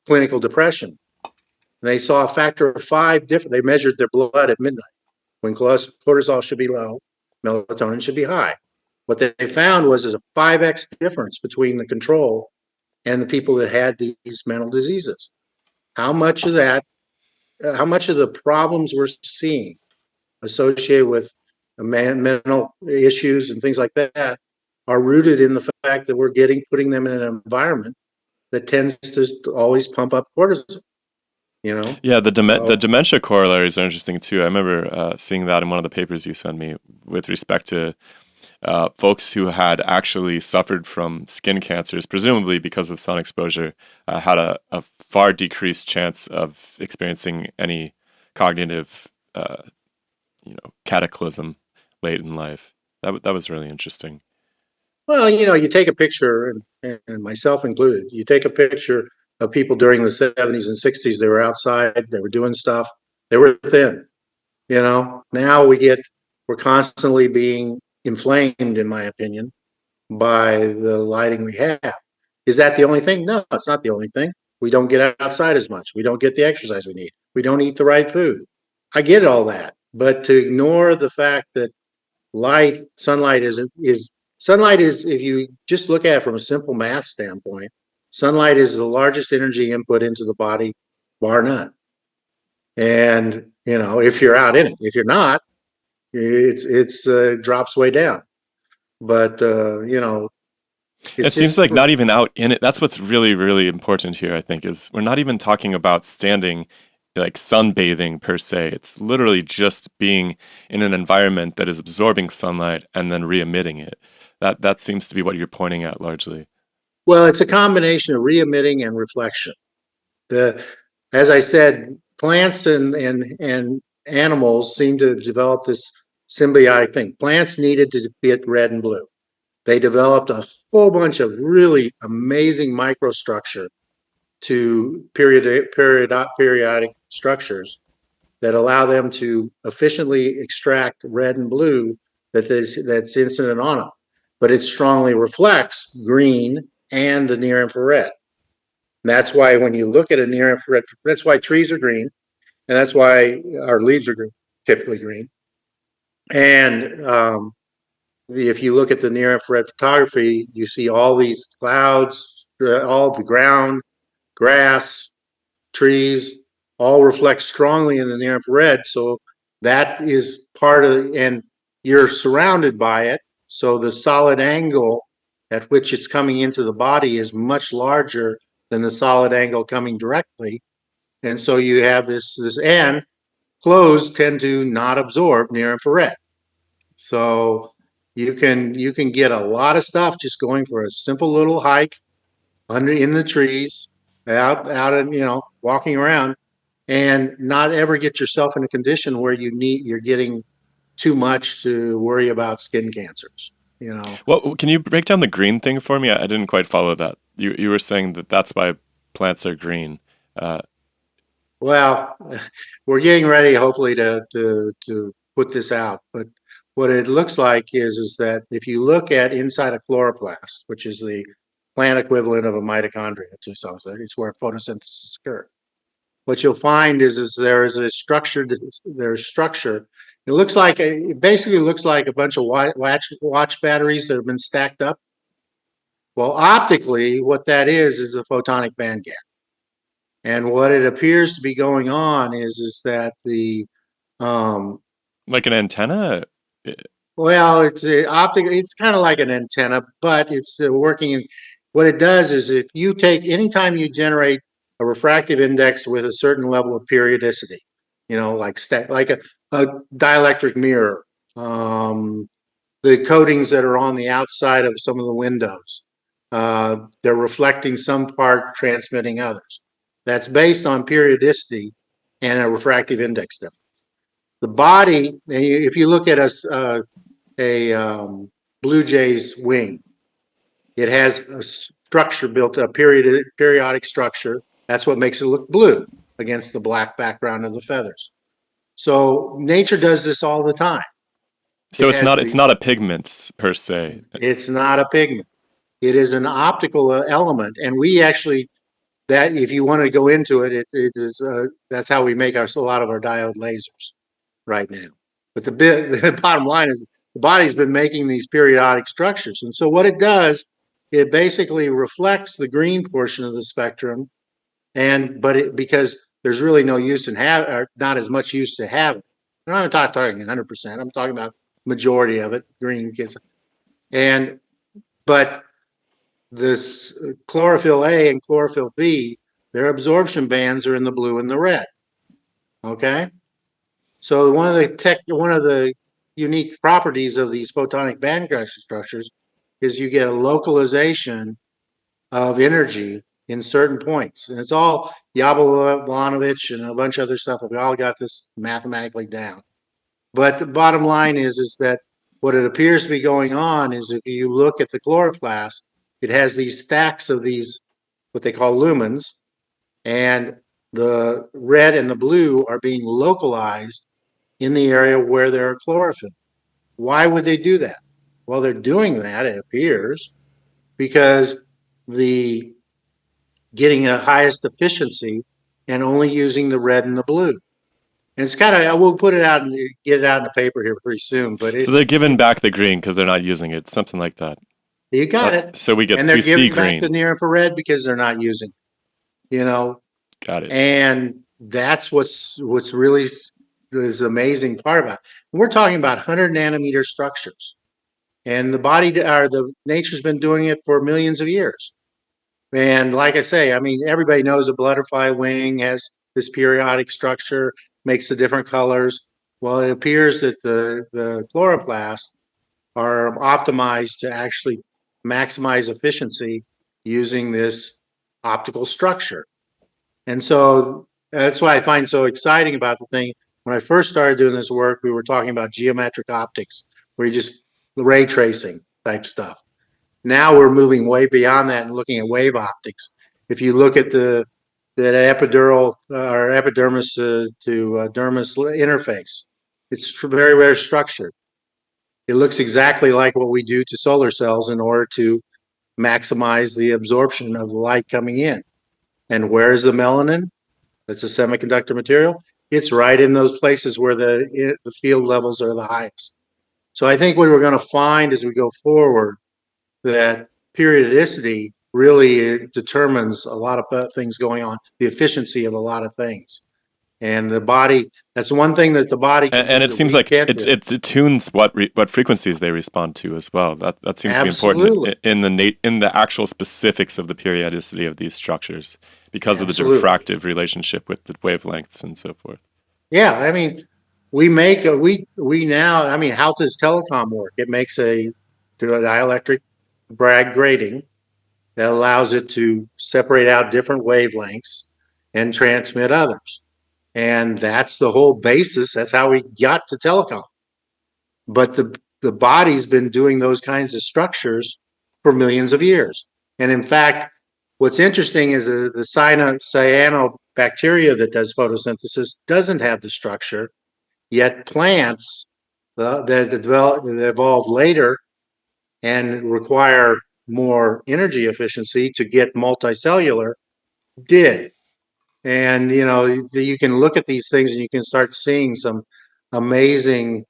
clinical depression. And they saw a factor of 5 different, they measured their blood at midnight. When cortisol should be low, melatonin should be high. What they found was a 5x difference between the control and the people that had these mental diseases. How much of the problems we're seeing associated with mental issues and things like that are rooted in the fact that we're putting them in an environment that tends to always pump up cortisol. Yeah, the dementia corollaries are interesting too. I remember seeing that in one of the papers you sent me with respect to folks who had actually suffered from skin cancers, presumably because of sun exposure, had a far decreased chance of experiencing any cognitive, cataclysm late in life. That was really interesting. Well, you take a picture, and myself included, you take a picture of people during the 70s and 60s. They were outside, they were doing stuff, they were thin. Now we're constantly being inflamed, in my opinion, by the lighting we have. Is that the only thing? No, it's not the only thing. We don't get outside as much. We don't get the exercise we need. We don't eat the right food. I get all that, but to ignore the fact that sunlight is, if you just look at it from a simple math standpoint, sunlight is the largest energy input into the body, bar none. And, if you're out in it, if you're not, it drops way down. But, it seems like not even out in it. That's what's really, really important here, I think, is we're not even talking about standing, like sunbathing per se. It's literally just being in an environment that is absorbing sunlight and then re-emitting it. That seems to be what you're pointing at largely. Well, it's a combination of re-emitting and reflection. As I said, plants and animals seem to develop this symbiotic thing. Plants needed to get red and blue. They developed a whole bunch of really amazing microstructure to periodic structures that allow them to efficiently extract red and blue that's incident on them. But it strongly reflects green and the near infrared. And that's why when you look at a near infrared, that's why trees are green, and that's why our leaves are typically green. And if you look at the near infrared photography, you see all these clouds, all the ground, grass, trees, all reflect strongly in the near infrared. So that is part of, and you're surrounded by it. So the solid angle at which it's coming into the body is much larger than the solid angle coming directly. And so you have this, and closed tend to not absorb near infrared. So you can get a lot of stuff just going for a simple little hike in the trees, out and walking around, and not ever get yourself in a condition where you're getting too much to worry about skin cancers. Well, can you break down the green thing for me? I didn't quite follow that. You were saying that that's why plants are green. Well, we're getting ready, hopefully, to put this out. But what it looks like is that if you look at inside a chloroplast, which is the plant equivalent of a mitochondria to some extent, it's where photosynthesis occurs. What you'll find is there is a structure. There's structure. It basically looks like a bunch of watch batteries that have been stacked up. Well, optically, what that is a photonic band gap. And what it appears to be going on is that the like an antenna? well, it's optic. It's kind of like an antenna, but it's working. What it does is if you take anytime you generate a refractive index with a certain level of periodicity, like a dielectric mirror, the coatings that are on the outside of some of the windows, they're reflecting some part, transmitting others. That's based on periodicity and a refractive index difference. The body, if you look at a blue jay's wing, it has a structure built up, periodic structure. That's what makes it look blue against the black background of the feathers. So nature does this all the time. So it's not a pigment per se. It's not a pigment. It is an optical element, and we actually, that if you want to go into it, it is that's how we make a lot of our diode lasers right now. But the bottom line is the body's been making these periodic structures, and so what it does, it basically reflects the green portion of the spectrum, because there's really no use in or not as much use to have it. And I'm not talking 100%. I'm talking about majority of it, green gets, but this chlorophyll A and chlorophyll B, their absorption bands are in the blue and the red. Okay, so one of the unique properties of these photonic band structures is you get a localization of energy in certain points, and it's all Yablanovic and a bunch of other stuff. We all got this mathematically down. But the bottom line is that what it appears to be going on is if you look at the chloroplast, it has these stacks of these, what they call lumens, and the red and the blue are being localized in the area where there are chlorophyll. Why would they do that? Well, they're doing that, it appears, because getting a highest efficiency and only using the red and the blue. And it's kind of, I will put it out and get it out in the paper here pretty soon. But so they're giving back the green because they're not using it, something like that. You got it. So we they're see giving green. back the near infrared because they're not using it. Got it. And that's what's really is the amazing part about it. And we're talking about 100 nanometer structures, and the nature's been doing it for millions of years. And like I say, I mean, everybody knows a butterfly wing has this periodic structure, makes the different colors. Well, it appears that the chloroplasts are optimized to actually maximize efficiency using this optical structure. And so that's why I find so exciting about the thing. When I first started doing this work, we were talking about geometric optics, where you just ray tracing type stuff. Now we're moving way beyond that and looking at wave optics. If you look at that epidural or epidermis to dermis interface, it's very, very structured. It looks exactly like what we do to solar cells in order to maximize the absorption of the light coming in. And where's the melanin? That's a semiconductor material. It's right in those places where the field levels are the highest. So I think what we're going to find as we go forward, that periodicity really determines a lot of things going on, the efficiency of a lot of things. And the body, that's one thing that the body can and do it that seems we like can't it do. tunes what frequencies they respond to as well. That seems to be important in the actual specifics of the periodicity of these structures because of the diffractive relationship with the wavelengths and so forth. Yeah, I mean, we now. I mean, how does telecom work? It makes a dielectric Bragg grating that allows it to separate out different wavelengths and transmit others. And that's the whole basis. That's how we got to telecom. But the body's been doing those kinds of structures for millions of years. And in fact, what's interesting is the cyanobacteria that does photosynthesis doesn't have the structure, yet plants that evolved later and require more energy efficiency to get multicellular did. And you can look at these things and you can start seeing some amazing.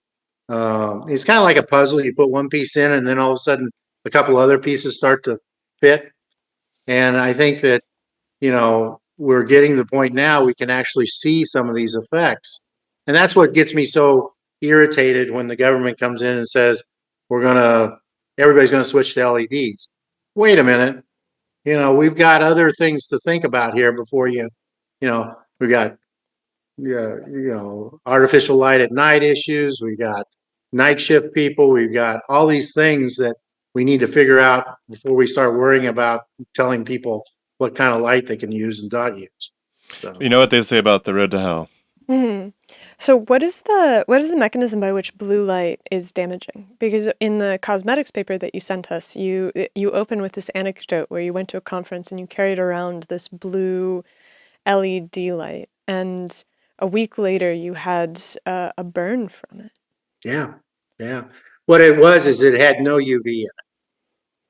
It's kind of like a puzzle. You put one piece in, and then all of a sudden, a couple other pieces start to fit. And I think that we're getting to the point now we can actually see some of these effects, and that's what gets me so irritated when the government comes in and says everybody's gonna switch to LEDs. Wait a minute, we've got other things to think about here before we got artificial light at night issues. We got night shift people. We've got all these things that we need to figure out before we start worrying about telling people what kind of light they can use and not use. So. You know what they say about the road to hell? Mm-hmm. So what is the mechanism by which blue light is damaging? Because in the cosmetics paper that you sent us, you open with this anecdote where you went to a conference and you carried around this blue LED light, and a week later you had a burn from it. Yeah, yeah. What it was is it had no UV in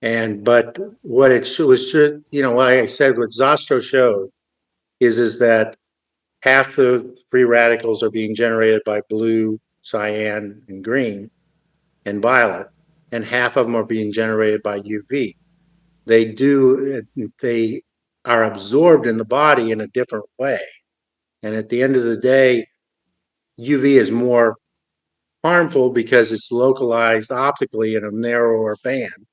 it, but what it was, like I said, what Zostro showed is that half the free radicals are being generated by blue, cyan, and green, and violet, and half of them are being generated by UV. They are absorbed in the body in a different way. And at the end of the day, UV is more harmful because it's localized optically in a narrower band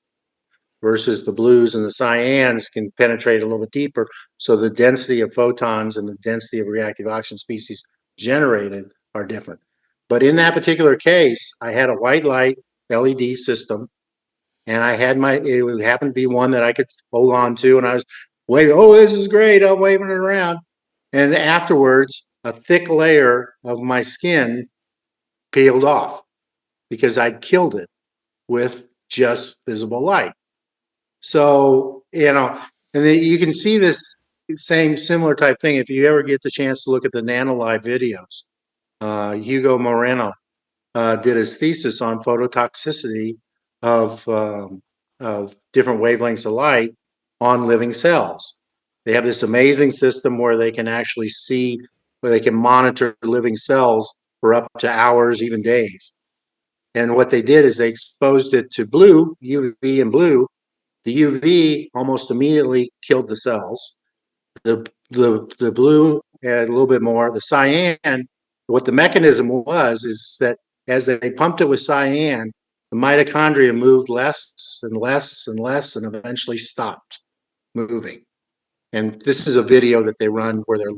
versus the blues and the cyans can penetrate a little bit deeper. So the density of photons and the density of reactive oxygen species generated are different. But in that particular case, I had a white light LED system, and it happened to be one that I could hold on to, and I was waving, oh, this is great. I'm waving it around. And afterwards, a thick layer of my skin peeled off because I'd killed it with just visible light. So, and then you can see this similar type thing if you ever get the chance to look at the NanoLive videos. Hugo Moreno did his thesis on phototoxicity of different wavelengths of light on living cells. They have this amazing system where they can actually where they can monitor living cells for up to hours, even days. And what they did is they exposed it to blue, UV and blue. The UV almost immediately killed the cells. The blue had a little bit more. The cyan, what the mechanism was is that as they pumped it with cyan, the mitochondria moved less and less and less and eventually stopped moving. And this is a video that they run where they're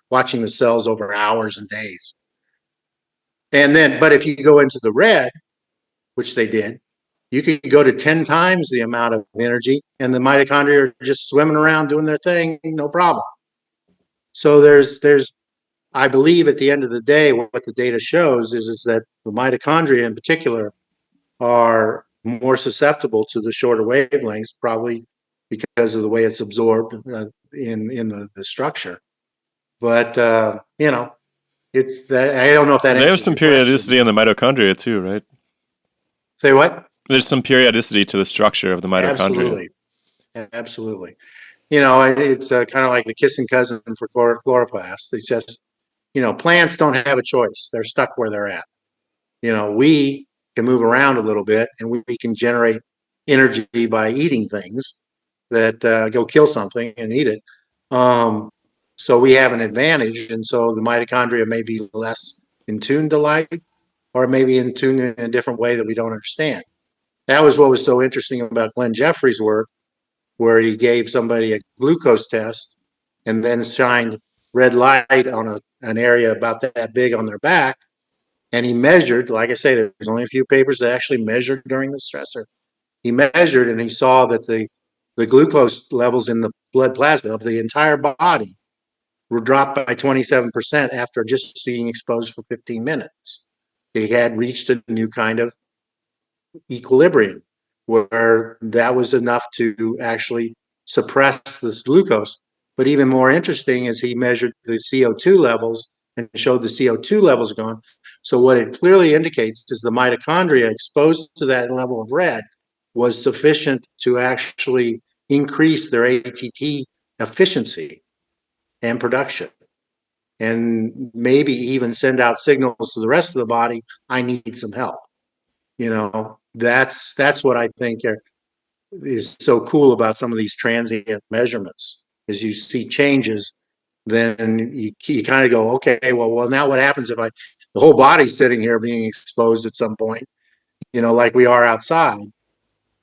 watching the cells over hours and days. But if you go into the red, which they did, you could go to 10 times the amount of energy, and the mitochondria are just swimming around doing their thing, no problem. So I believe at the end of the day, what the data shows is that the mitochondria in particular are more susceptible to the shorter wavelengths, probably because of the way it's absorbed in the structure. But it's that I don't know if that. They have some periodicity in the mitochondria too, right? Say what? There's some periodicity to the structure of the mitochondria. Absolutely. It's kind of like the kissing cousin for chloroplasts. It's just, plants don't have a choice. They're stuck where they're at. We can move around a little bit, and we can generate energy by eating things that go kill something and eat it. So we have an advantage, and so the mitochondria may be less in tune to light, or maybe in tune in a different way that we don't understand. That was what was so interesting about Glenn Jeffrey's work, where he gave somebody a glucose test and then shined red light on an area about that big on their back. And he measured, like I say, there's only a few papers that actually measured during the stressor. He measured and he saw that the glucose levels in the blood plasma of the entire body were dropped by 27% after just being exposed for 15 minutes. He had reached a new kind of equilibrium where that was enough to actually suppress this glucose. But even more interesting is he measured the CO2 levels and showed the CO2 levels gone. So what it clearly indicates is the mitochondria exposed to that level of red was sufficient to actually increase their ATP efficiency and production, and maybe even send out signals to the rest of the body, I need some help. That's what I think is so cool about some of these transient measurements is you see changes, then you kind of go, okay, well, now what happens if the whole body's sitting here being exposed at some point, like we are outside,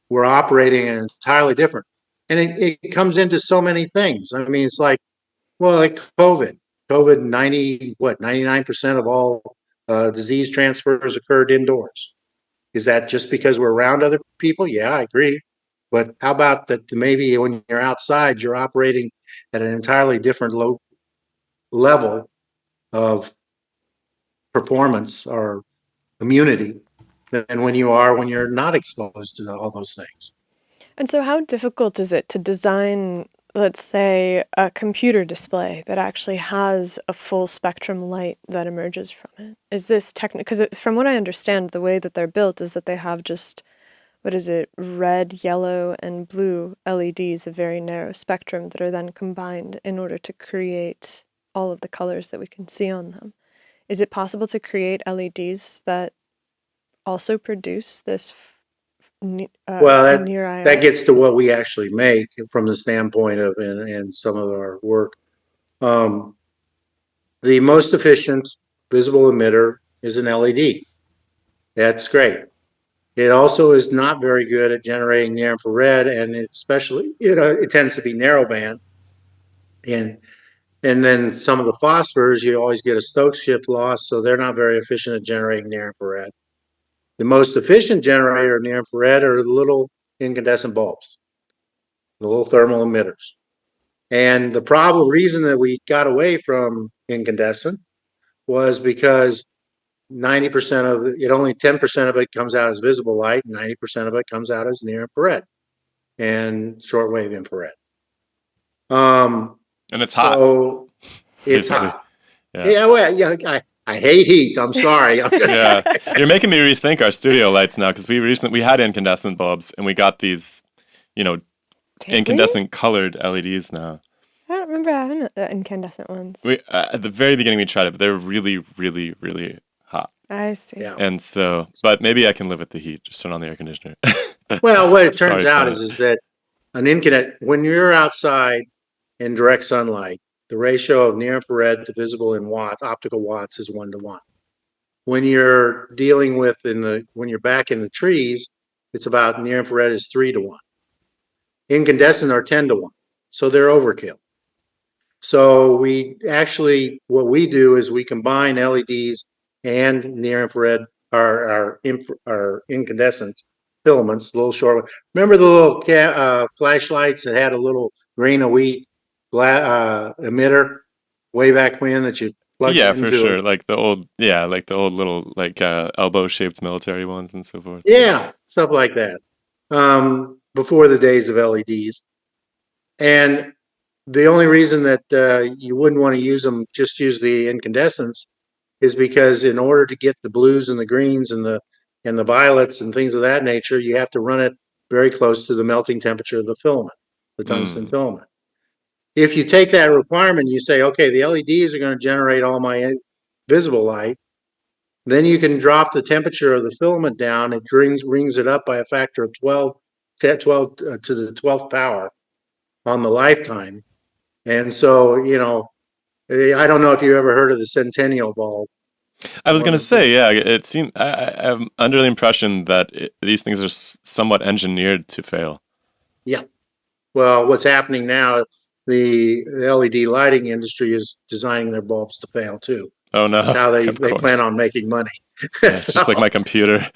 we're operating in entirely different. And it comes into so many things. I mean, it's like COVID, 99% of all disease transfers occurred indoors. Is that just because we're around other people? Yeah, I agree. But how about that maybe when you're outside, you're operating at an entirely different low level of performance or immunity than when you're not exposed to all those things. And so how difficult is it to design, let's say, a computer display that actually has a full spectrum light that emerges from it? Is this because from what I understand, the way that they're built is that they have just, red, yellow, and blue LEDs, a very narrow spectrum that are then combined in order to create all of the colors that we can see on them. Is it possible to create LEDs that also produce this Well, near IR? that gets to what we actually make from the standpoint of in some of our work. The most efficient visible emitter is an LED. That's great. It also is not very good at generating near infrared, and especially it tends to be narrowband. And then some of the phosphors, you always get a Stokes shift loss, so they're not very efficient at generating near infrared. The most efficient generator of near infrared are the little incandescent bulbs, the little thermal emitters. And the reason that we got away from incandescent was because 90% of it, only 10% of it comes out as visible light, 90% of it comes out as near infrared and shortwave infrared. And it's hot. So it's basically. hot. Yeah. I hate heat. I'm sorry. Yeah, you're making me rethink our studio lights now because we had incandescent bulbs and we got these, incandescent colored LEDs now. I don't remember having incandescent ones. At the very beginning we tried it, but they're really, really, really hot. I see. Yeah. And so, but maybe I can live with the heat. Just turn on the air conditioner. Well, what it turns Sorry, out Paul. is that when you're outside in direct sunlight, the ratio of near infrared to visible in optical watts is 1:1. When you're dealing with when you're back in the trees, it's about near infrared is 3:1. Incandescent are 10:1, so they're overkill. So what we do is we combine LEDs and near infrared, our incandescent filaments, a little short. Remember the little flashlights that had a little grain of wheat emitter way back when that you plugged into? For sure. Like the old little elbow-shaped military ones and so forth. Yeah, stuff like that. Before the days of LEDs. And the only reason that you wouldn't want to use the incandescents is because in order to get the blues and the greens and the violets and things of that nature, you have to run it very close to the melting temperature of the filament, the tungsten filament. If you take that requirement, you say, okay, the LEDs are going to generate all my visible light, then you can drop the temperature of the filament down. It rings it up by a factor of 12 to the 12th power on the lifetime. And so, I don't know if you ever heard of the centennial bulb. I was going to say, yeah, it seemed, I'm under the impression that these things are somewhat engineered to fail. Yeah. Well, what's happening now the LED lighting industry is designing their bulbs to fail too. Oh no, That's how they of plan course. on making money. Yeah, So, just like my computer.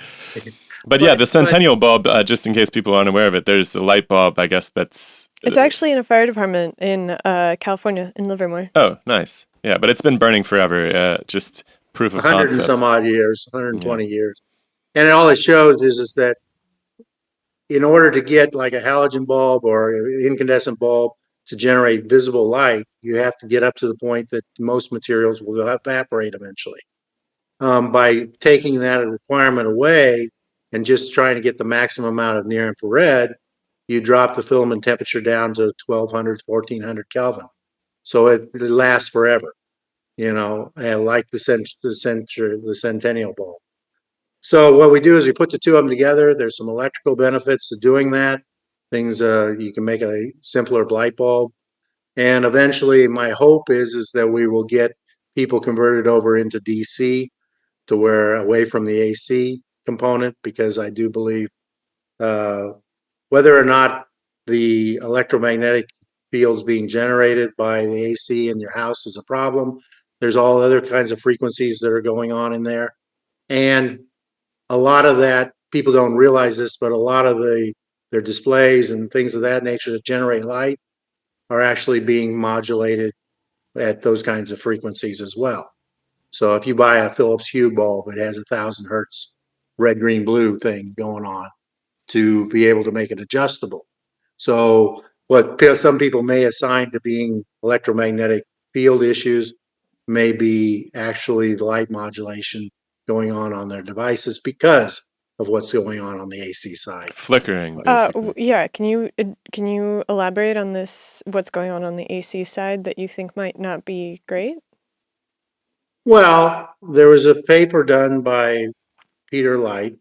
But yeah, the Centennial bulb, just in case people aren't aware of it, there's a light bulb, I guess that's... It's actually in a fire department in California, in Livermore. Oh, nice. Yeah, but it's been burning forever. Just proof of 100 and concept. some odd years, 120 years. And all it shows is that in order to get like a halogen bulb or an incandescent bulb to generate visible light, you have to get up to the point that most materials will evaporate eventually. By taking that requirement away and just trying to get the maximum amount of near infrared, you drop the filament temperature down to 1200, 1400 Kelvin. So it lasts forever, like the Centennial bulb. So what we do is we put the two of them together. There's some electrical benefits to doing that. Things you can make a simpler light bulb, and eventually, my hope is that we will get people converted over into DC to where away from the AC component, because I do believe whether or not the electromagnetic fields being generated by the AC in your house is a problem, there's all other kinds of frequencies that are going on in there, and a lot of that, people don't realize this, but a lot of their displays and things of that nature that generate light are actually being modulated at those kinds of frequencies as well. So if you buy a Philips Hue bulb, it has 1,000 hertz red, green, blue thing going on to be able to make it adjustable. So what some people may assign to being electromagnetic field issues may be actually the light modulation going on their devices because of what's going on the AC side. Flickering, basically. Yeah, can you elaborate on this? What's going on the AC side that you think might not be great? Well, there was a paper done by Peter Light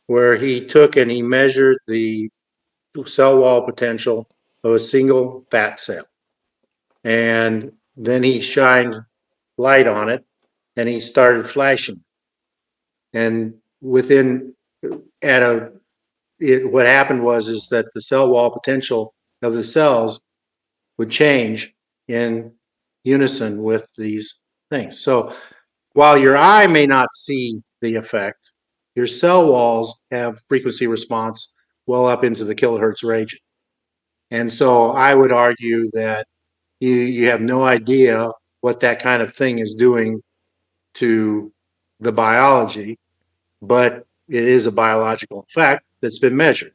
where he took and he measured the cell wall potential of a single fat cell, and then he shined light on it, and he started flashing. And what happened was that the cell wall potential of the cells would change in unison with these things. So while your eye may not see the effect, your cell walls have frequency response well up into the kilohertz region. And so I would argue that you have no idea what that kind of thing is doing to the biology, but it is a biological effect that's been measured.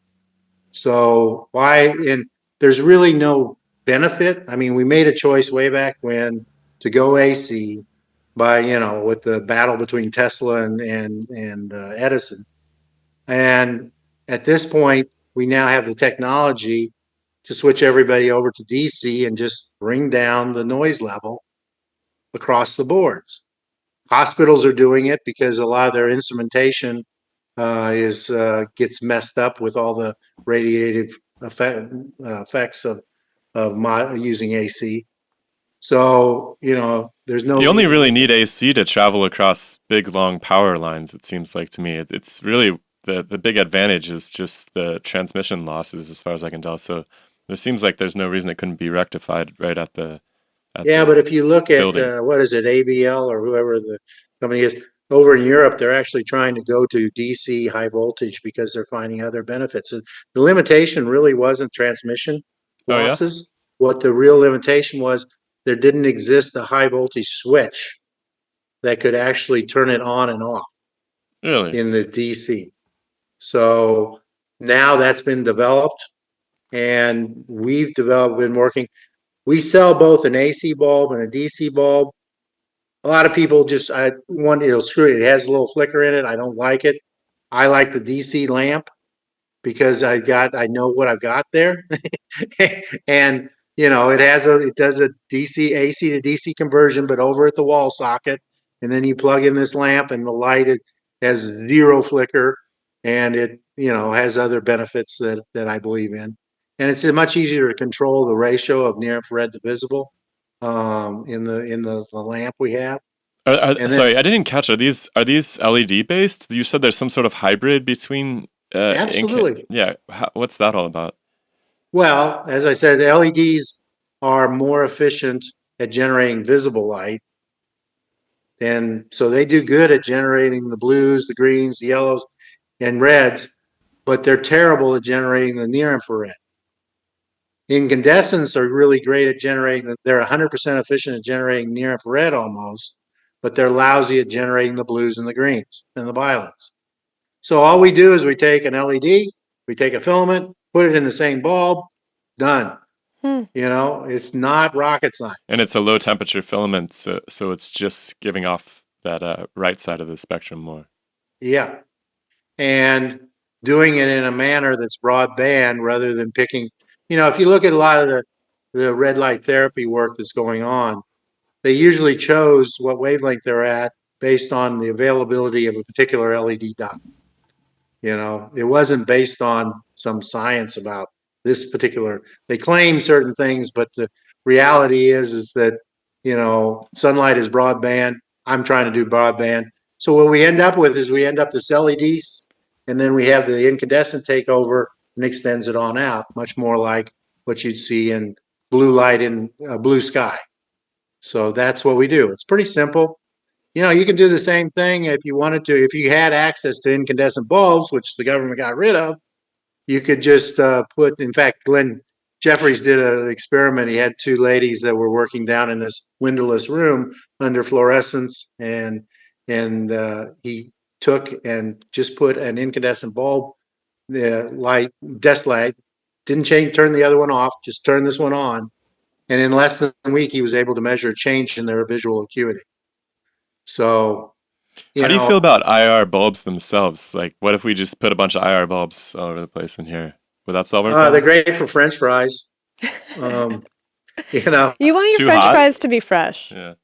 So and there's really no benefit. I mean, we made a choice way back when to go AC by, with the battle between Tesla and Edison. And at this point, we now have the technology to switch everybody over to DC and just bring down the noise level across the boards. Hospitals are doing it because a lot of their instrumentation gets messed up with all the radiative effects of using AC. So, there's no. You only really need AC to travel across big, long power lines, it seems like to me. It's really the big advantage is just the transmission losses, as far as I can tell. So it seems like there's no reason it couldn't be rectified right at the. But if you look at what is it, ABL or whoever the company is over in Europe, they're actually trying to go to DC high voltage because they're finding other benefits. And the limitation really wasn't transmission losses. What the real limitation was, there didn't exist a high voltage switch that could actually turn it on and off. Really? In the DC. So now that's been developed, and we've been working. We sell both an AC bulb and a DC bulb. A lot of people it'll screw it. It has a little flicker in it. I don't like it. I like the DC lamp because I know what I've got there. And it does a DC AC to DC conversion, but over at the wall socket. And then you plug in this lamp and the light, it has zero flicker, and it has other benefits that I believe in. And it's much easier to control the ratio of near infrared to visible in the lamp we have. Sorry, I didn't catch. Are these LED based? You said there's some sort of hybrid between. Absolutely. What's that all about? Well, as I said, the LEDs are more efficient at generating visible light. And so they do good at generating the blues, the greens, the yellows, and reds, but they're terrible at generating the near infrared. Incandescents are really great at generating, they're 100% efficient at generating near infrared almost, but they're lousy at generating the blues and the greens and the violets. So all we do is we take an LED, we take a filament, put it in the same bulb, done. It's not rocket science. And it's a low temperature filament, so it's just giving off that right side of the spectrum more. Yeah. And doing it in a manner that's broadband rather than picking, if you look at a lot of the red light therapy work that's going on, they usually chose what wavelength they're at based on the availability of a particular LED dot. It wasn't based on some science about this particular, they claim certain things, but the reality is that, sunlight is broadband. I'm trying to do broadband. So what we end up with is we end up this LEDs, and then we have the incandescent take over and extends it on out, much more like what you'd see in blue light in blue sky. So that's what we do. It's pretty simple. You can do the same thing if you wanted to. If you had access to incandescent bulbs, which the government got rid of, you could just in fact, Glenn Jeffries did an experiment. He had two ladies that were working down in this windowless room under fluorescence, and he took and just put an incandescent bulb, desk light, didn't turn the other one off, just turn this one on. And in less than a week, he was able to measure a change in their visual acuity. So, how do you feel about IR bulbs themselves? Like, what if we just put a bunch of IR bulbs all over the place in here? Would that solve our problem? They're great for French fries. You want your French fries to be fresh. Yeah.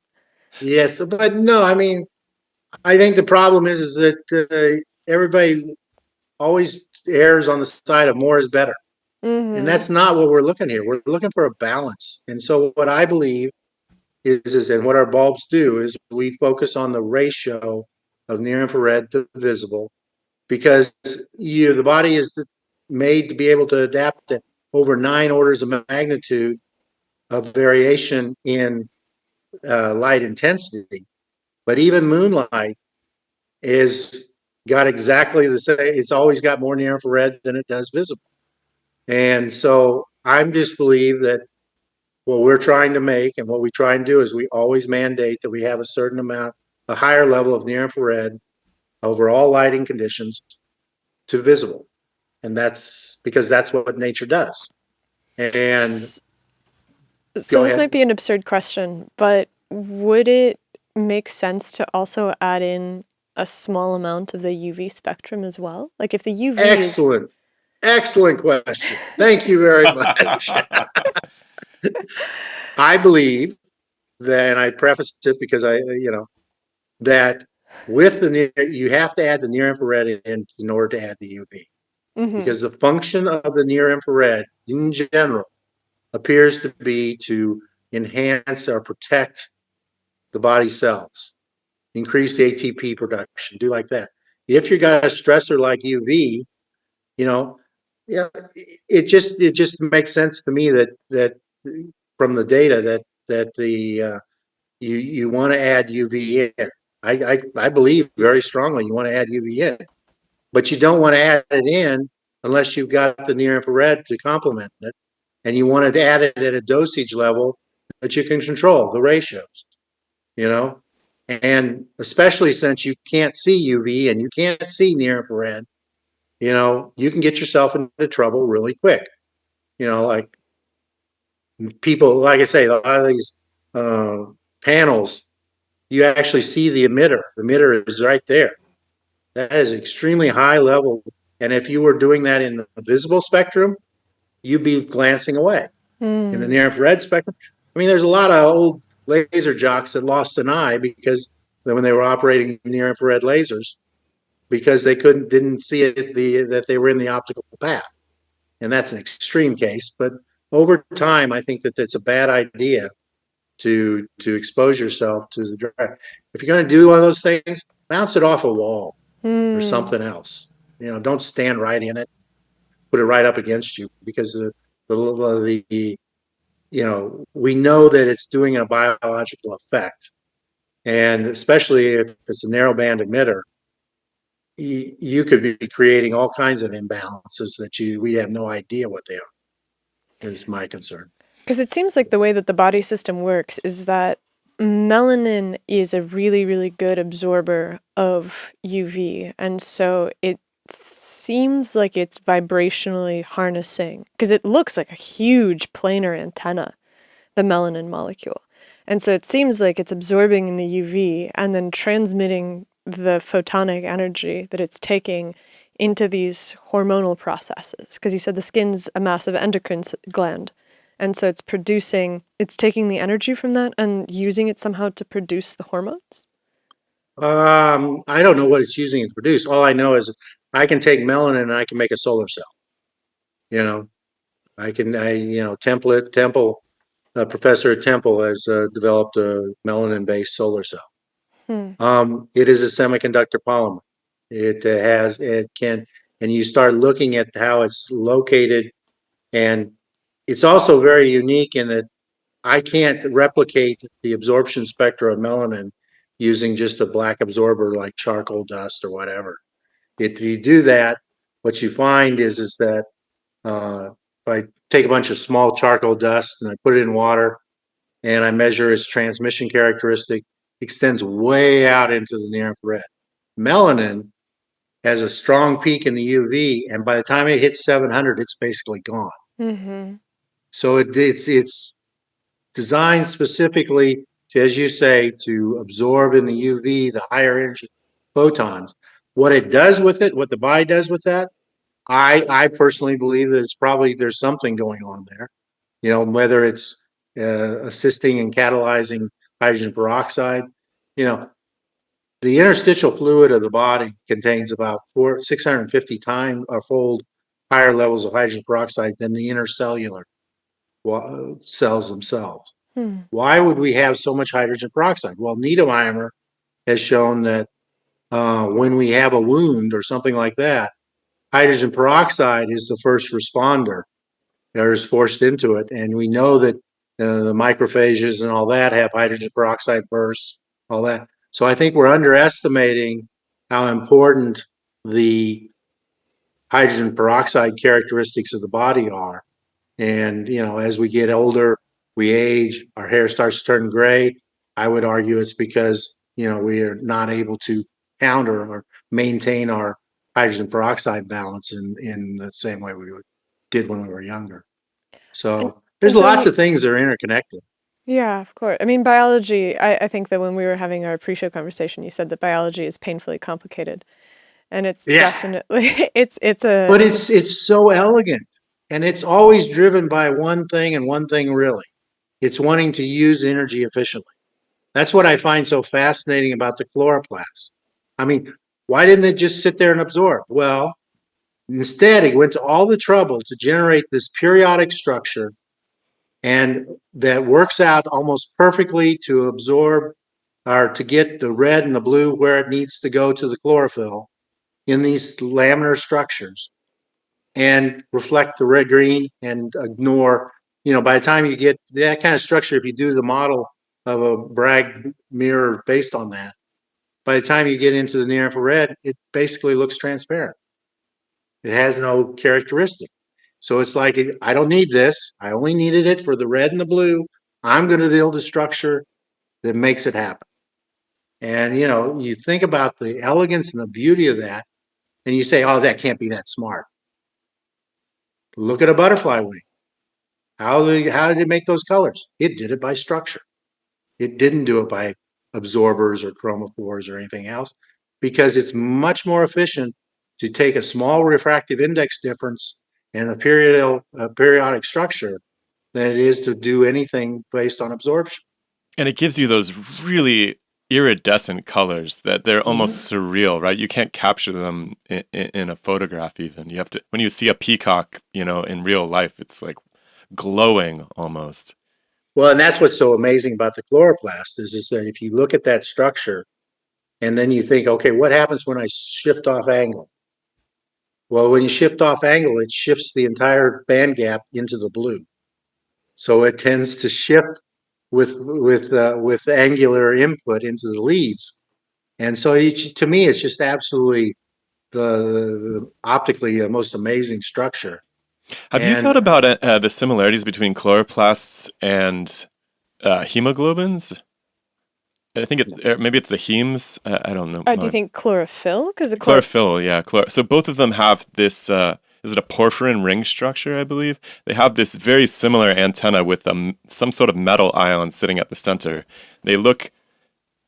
Yes, but no, I think the problem is that everybody always errs on the side of more is better. And that's not what we're looking here. We're looking for a balance. And so what I believe is and what our bulbs do is we focus on the ratio of near infrared to visible, because the body is made to be able to adapt to over 9 orders of magnitude of variation in light intensity. But even moonlight is got exactly the same. It's always got more near infrared than it does visible. And so I just believe that what we're trying to make and what we try and do is we always mandate that we have a certain amount, a higher level of near infrared over all lighting conditions to visible. And that's because that's what nature does. And so this might be an absurd question, but would it make sense to also add in a small amount of the UV spectrum as well? Like if the UV Excellent question. Thank you very much. I believe that, and I preface it because that with you have to add the near infrared in order to add the UV. Because the function of the near infrared in general appears to be to enhance or protect the body cells, increase the ATP production, do like that. If you got a stressor like UV, it just makes sense to me that from the data that you want to add UV in. I believe very strongly you want to add UV in, but you don't want to add it in unless you've got the near infrared to complement it, and you want to add it at a dosage level that you can control the ratios, and especially since you can't see UV and you can't see near infrared, you can get yourself into trouble really quick. Like people, like I say, a lot of these panels, you actually see the emitter. The emitter is right there. That is extremely high level. And if you were doing that in the visible spectrum, you'd be glancing away. In the near infrared spectrum, there's a lot of old laser jocks that lost an eye because when they were operating near infrared lasers, because they didn't see it that they were in the optical path. And that's an extreme case. But over time, I think that that's a bad idea to expose yourself to the direct. If you're going to do one of those things, bounce it off a wall or something else. Don't stand right in it. Put it right up against you, because the we know that it's doing a biological effect. And especially if it's a narrow band emitter, you could be creating all kinds of imbalances that we have no idea what they are, is my concern. Because it seems like the way that the body system works is that melanin is a really, really good absorber of UV. And so it seems like it's vibrationally harnessing, because it looks like a huge planar antenna, the melanin molecule. And so it seems like it's absorbing the UV and then transmitting the photonic energy that it's taking into these hormonal processes. Because you said the skin's a massive endocrine gland. And so it's taking the energy from that and using it somehow to produce the hormones? I don't know what it's using to produce. All I know is I can take melanin and I can make a solar cell. Temple, Professor at Temple has developed a melanin-based solar cell. It is a semiconductor polymer. And you start looking at how it's located, and it's also very unique in that I can't replicate the absorption spectra of melanin using just a black absorber like charcoal dust or whatever. If you do that, what you find is that if I take a bunch of small charcoal dust and I put it in water and I measure its transmission characteristic, extends way out into the near infrared. Melanin has a strong peak in the UV, and by the time it hits 700, it's basically gone. Mm-hmm. So it's designed specifically to, as you say, to absorb in the UV the higher energy photons. What it does with it, what the body does with that, I personally believe that there's something going on there. Whether it's assisting in catalyzing hydrogen peroxide. The interstitial fluid of the body contains about 650 times or fold higher levels of hydrogen peroxide than the intercellular cells themselves. Why would we have so much hydrogen peroxide? Well, Niedermeier has shown that when we have a wound or something like that, hydrogen peroxide is the first responder that is forced into it. And we know that the macrophages and all that have hydrogen peroxide bursts, all that. So I think we're underestimating how important the hydrogen peroxide characteristics of the body are. And, as we get older, we age, our hair starts to turn gray. I would argue it's because, we are not able to counter or maintain our hydrogen peroxide balance in the same way we did when we were younger. So there's lots of things that are interconnected. Yeah, of course. I mean, biology, I think that when we were having our pre-show conversation, you said that biology is painfully complicated. And it's definitely, But it's so elegant. And it's always driven by one thing and one thing really. It's wanting to use energy efficiently. That's what I find so fascinating about the chloroplast. I mean, why didn't it just sit there and absorb? Well, instead, it went to all the trouble to generate this periodic structure, and that works out almost perfectly to absorb or to get the red and the blue where it needs to go to the chlorophyll in these laminar structures, and reflect the red green and ignore, by the time you get that kind of structure, if you do the model of a Bragg mirror based on that, by the time you get into the near infrared, it basically looks transparent. It has no characteristic. So it's like, I don't need this. I only needed it for the red and the blue. I'm going to build a structure that makes it happen. And, you think about the elegance and the beauty of that, and you say, oh, that can't be that smart. Look at a butterfly wing. How did it make those colors? It did it by structure. It didn't do it by absorbers or chromophores or anything else, because it's much more efficient to take a small refractive index difference and a periodic structure than it is to do anything based on absorption. And it gives you those really iridescent colors that they're almost surreal, right? You can't capture them in a photograph even. You have to, when you see a peacock, in real life, it's like glowing almost. Well, and that's what's so amazing about the chloroplast is that if you look at that structure and then you think, okay, what happens when I shift off angle? Well, when you shift off angle, it shifts the entire band gap into the blue. so it tends to shift with angular input into the leaves. And so to me, it's just absolutely the optically the most amazing structure. Have you thought And about the similarities between chloroplasts and hemoglobins? I think maybe it's the hemes. I don't know. Do you think chlorophyll? Because the Chlorophyll, yeah. So both of them have this. Is it a porphyrin ring structure? I believe they have this very similar antenna with some sort of metal ion sitting at the center. They look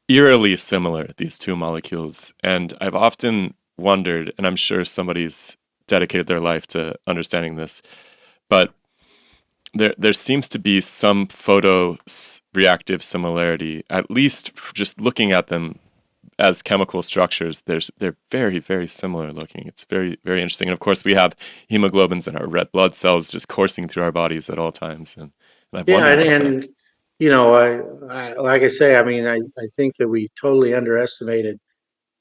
eerily similar, these two molecules, and I've often wondered, and I'm sure somebody's dedicated their life to understanding this, but there seems to be some photo-reactive similarity, at least just looking at them as chemical structures. They're very, very similar looking. It's very, very interesting. And of course, we have hemoglobins in our red blood cells just coursing through our bodies at all times. And I've yeah, wondered about and you know, I like I say, I mean, I think that we totally underestimated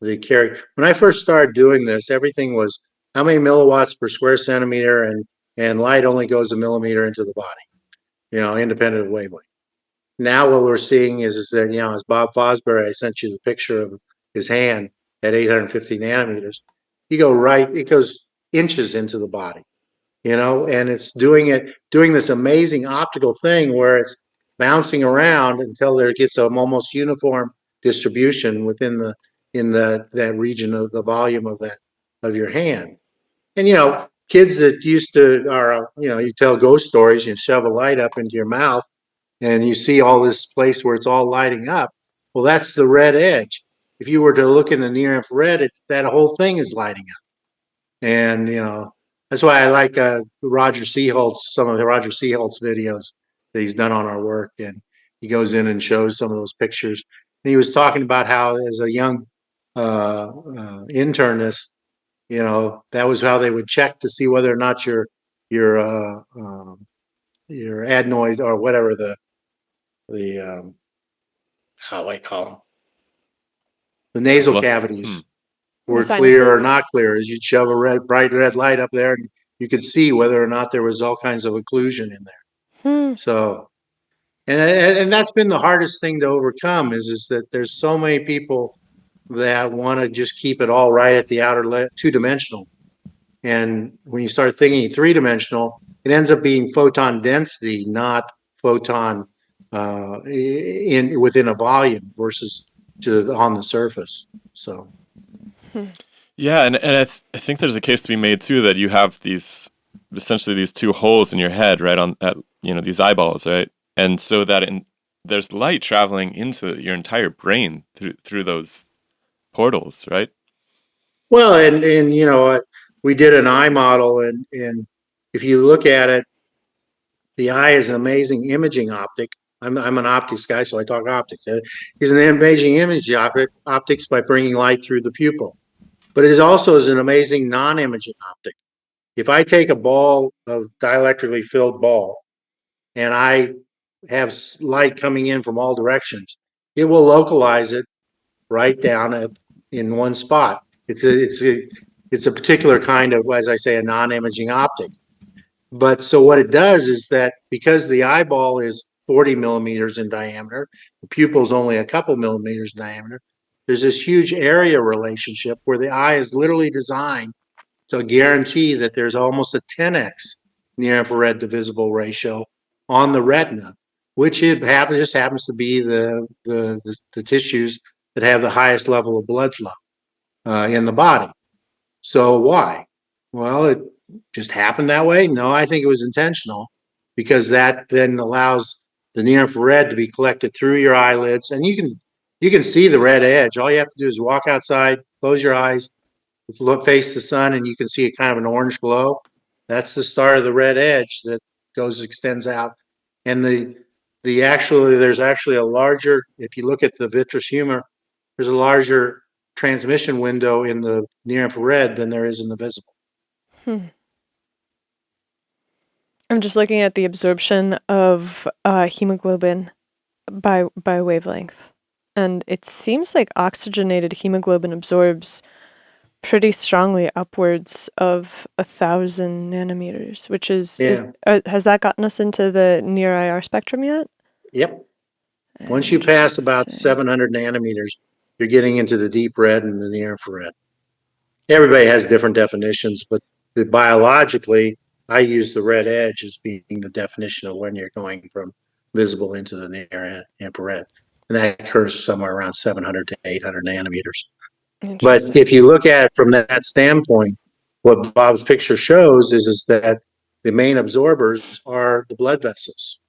the carry. When I first started doing this, everything was how many milliwatts per square centimeter, and light only goes a millimeter into the body, you know, independent of wavelength. Now what we're seeing is that, you know, as Bob Fosbury, I sent you the picture of his hand at 850 nanometers. It goes inches into the body, you know, and it's doing this amazing optical thing where it's bouncing around until there gets an almost uniform distribution within that region of the volume of your hand. And you know, kids that used to are, you know, you tell ghost stories, you shove a light up into your mouth and you see all this place where it's all lighting up. Well, that's the red edge. If you were to look in the near infrared, that whole thing is lighting up. And you know, that's why I like some of the Roger Seaholt's videos that he's done on our work, and he goes in and shows some of those pictures. And he was talking about how, as a young internist, you know, that was how they would check to see whether or not your adenoid or whatever the how do I call them, the nasal cavities were clear or not clear. As you'd shove a bright red light up there, and you could see whether or not there was all kinds of occlusion in there. So, and that's been the hardest thing to overcome is that there's so many people that want to just keep it all right at the outer two-dimensional. And when you start thinking three-dimensional, it ends up being photon density, not photon within a volume versus on the surface. So. Yeah, and I think there's a case to be made too that you have essentially these two holes in your head, right at these eyeballs, right, and so there's light traveling into your entire brain through those portals, right? Well, and you know, we did an eye model, and if you look at it, the eye is an amazing imaging optic. I'm an optics guy, so I talk optics. It's an amazing imaging optics by bringing light through the pupil. But it also is an amazing non-imaging optic. If I take a ball of dielectrically filled ball and I have light coming in from all directions, it will localize it right down in one spot. It's a particular kind of, as I say, a non-imaging optic. But so what it does is that because the eyeball is 40 millimeters in diameter, the pupil is only a couple millimeters in diameter, there's this huge area relationship where the eye is literally designed to guarantee that there's almost a 10x near infrared to visible ratio on the retina, which just happens to be the tissues that have the highest level of blood flow in the body. So why? Well, it just happened that way? No, I think it was intentional, because that then allows the near infrared to be collected through your eyelids, and you can see the red edge. All you have to do is walk outside, close your eyes, face the sun, and you can see a kind of an orange glow. That's the start of the red edge that extends out. And there's actually a larger, if you look at the vitreous humor, there's a larger transmission window in the near infrared than there is in the visible. I'm just looking at the absorption of hemoglobin by wavelength, and it seems like oxygenated hemoglobin absorbs pretty strongly upwards of 1,000 nanometers, which is has that gotten us into the near IR spectrum yet? Yep. Once you pass about 700 nanometers, you're getting into the deep red and the near infrared. Everybody has different definitions, but biologically, I use the red edge as being the definition of when you're going from visible into the near infrared. And that occurs somewhere around 700 to 800 nanometers. But if you look at it from that standpoint, what Bob's picture shows is that the main absorbers are the blood vessels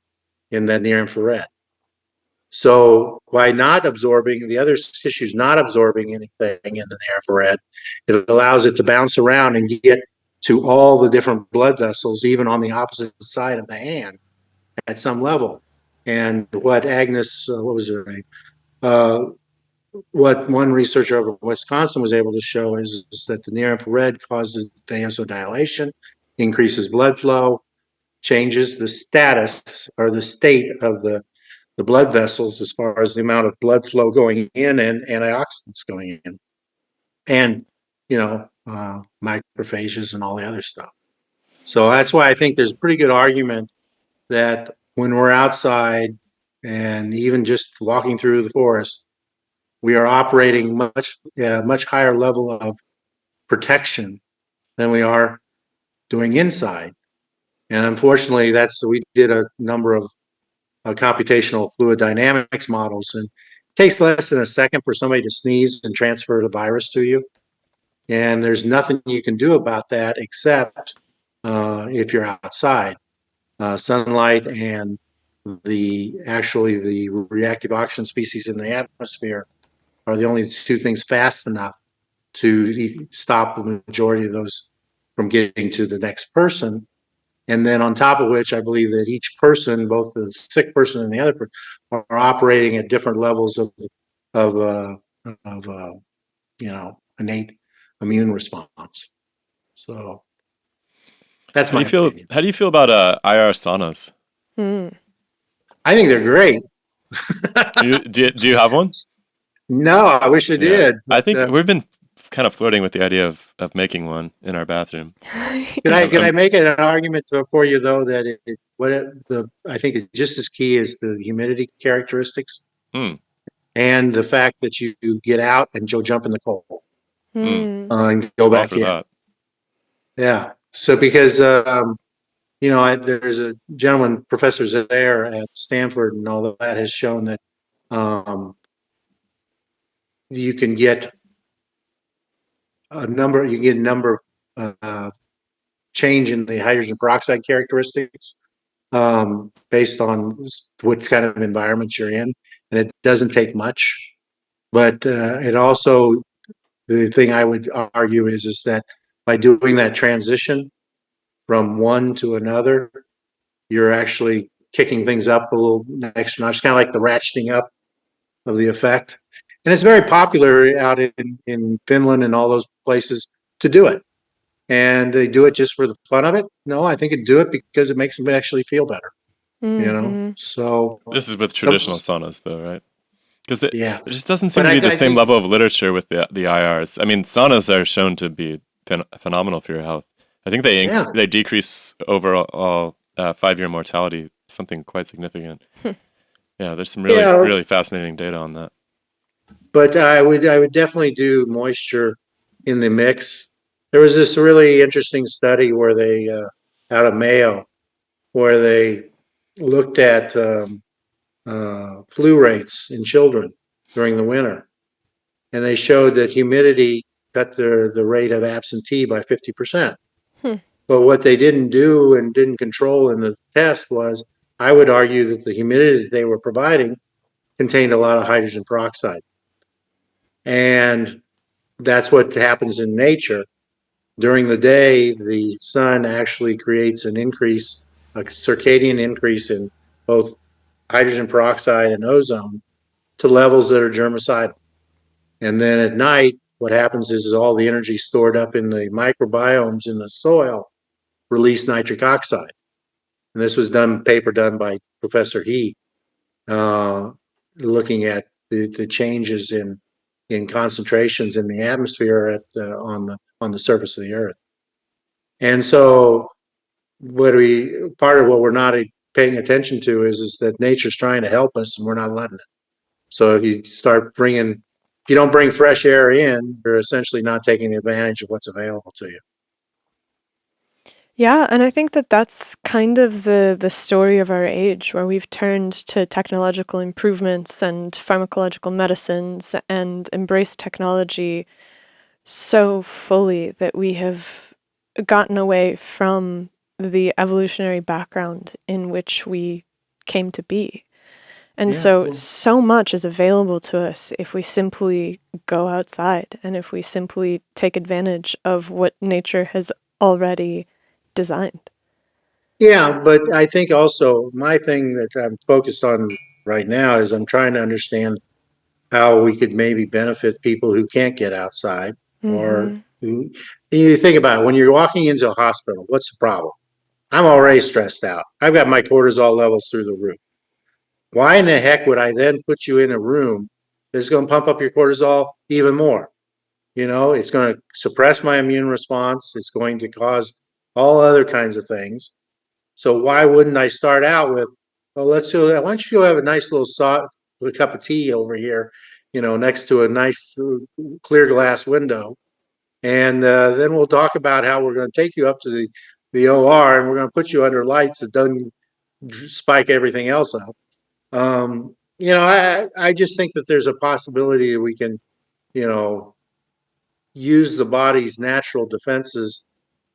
in the near infrared. So by not absorbing, the other tissue's not absorbing anything in the near infrared, it allows it to bounce around and get to all the different blood vessels, even on the opposite side of the hand at some level. And what Agnes, what was her name? What one researcher over in Wisconsin was able to show is that the near infrared causes vasodilation, increases blood flow, changes the status or the state of the blood vessels as far as the amount of blood flow going in and antioxidants going in, and macrophages and all the other stuff. So that's why I think there's a pretty good argument that when we're outside and even just walking through the forest, we are operating much higher level of protection than we are doing inside. And unfortunately, we did a number of computational fluid dynamics models, and it takes less than a second for somebody to sneeze and transfer the virus to you. And there's nothing you can do about that except if you're outside. Sunlight and the reactive oxygen species in the atmosphere are the only two things fast enough to stop the majority of those from getting to the next person. And then on top of which, I believe that each person, both the sick person and the other person, are operating at different levels of innate immune response. So that's my opinion. How do you feel about IR saunas? I think they're great. Do you have one? No, I wish I did. I think we've been kind of flirting with the idea of making one in our bathroom. Can I make an argument for you though that I think is just as key is the humidity characteristics and the fact that you get out and you'll jump in the cold and go back in. That. Yeah. So because there's a gentleman, Professor Zaire at Stanford, and all of that has shown that you can get a number of change in the hydrogen peroxide characteristics based on what kind of environment you're in, and it doesn't take much. But it also, the thing I would argue is that by doing that transition from one to another, you're actually kicking things up a little extra notch, kind of like the ratcheting up of the effect. And it's very popular out in Finland and all those places to do it. And they do it just for the fun of it? No, I think they do it because it makes them actually feel better. So this is with traditional saunas, though, right? Because there just doesn't seem to be the same level of literature with the IRs. I mean, saunas are shown to be phenomenal for your health. I think they decrease overall 5-year mortality, something quite significant. Yeah, there's some really fascinating data on that. But I would definitely do moisture in the mix. There was this really interesting study where they out of Mayo, where they looked at flu rates in children during the winter, and they showed that humidity cut the rate of absentee by 50%. But what they didn't do and didn't control in the test was, I would argue that the humidity that they were providing contained a lot of hydrogen peroxide. And that's what happens in nature. During the day, the sun actually creates a circadian increase in both hydrogen peroxide and ozone to levels that are germicidal. And then at night, what happens is all the energy stored up in the microbiomes in the soil release nitric oxide. And this was paper done by Professor He, looking at the changes in in concentrations in the atmosphere on the surface of the Earth. And so, part of what we're not paying attention to is that nature's trying to help us, and we're not letting it. So if you don't bring fresh air in, you're essentially not taking advantage of what's available to you. Yeah, and I think that that's kind of the story of our age, where we've turned to technological improvements and pharmacological medicines and embraced technology so fully that we have gotten away from the evolutionary background in which we came to be. And so much is available to us if we simply go outside and if we simply take advantage of what nature has already designed. Yeah, but I think also my thing that I'm focused on right now is I'm trying to understand how we could maybe benefit people who can't get outside, or who, you think about it, when you're walking into a hospital, what's the problem? I'm already stressed out. I've got my cortisol levels through the roof. Why in the heck would I then put you in a room that's going to pump up your cortisol even more? It's going to suppress my immune response. It's going to cause all other kinds of things. So why wouldn't I start out with, well, why don't you go have a nice little cup of tea over here, next to a nice clear glass window. And then we'll talk about how we're going to take you up to the OR, and we're going to put you under lights that doesn't spike everything else up. I just think that there's a possibility that we can, use the body's natural defenses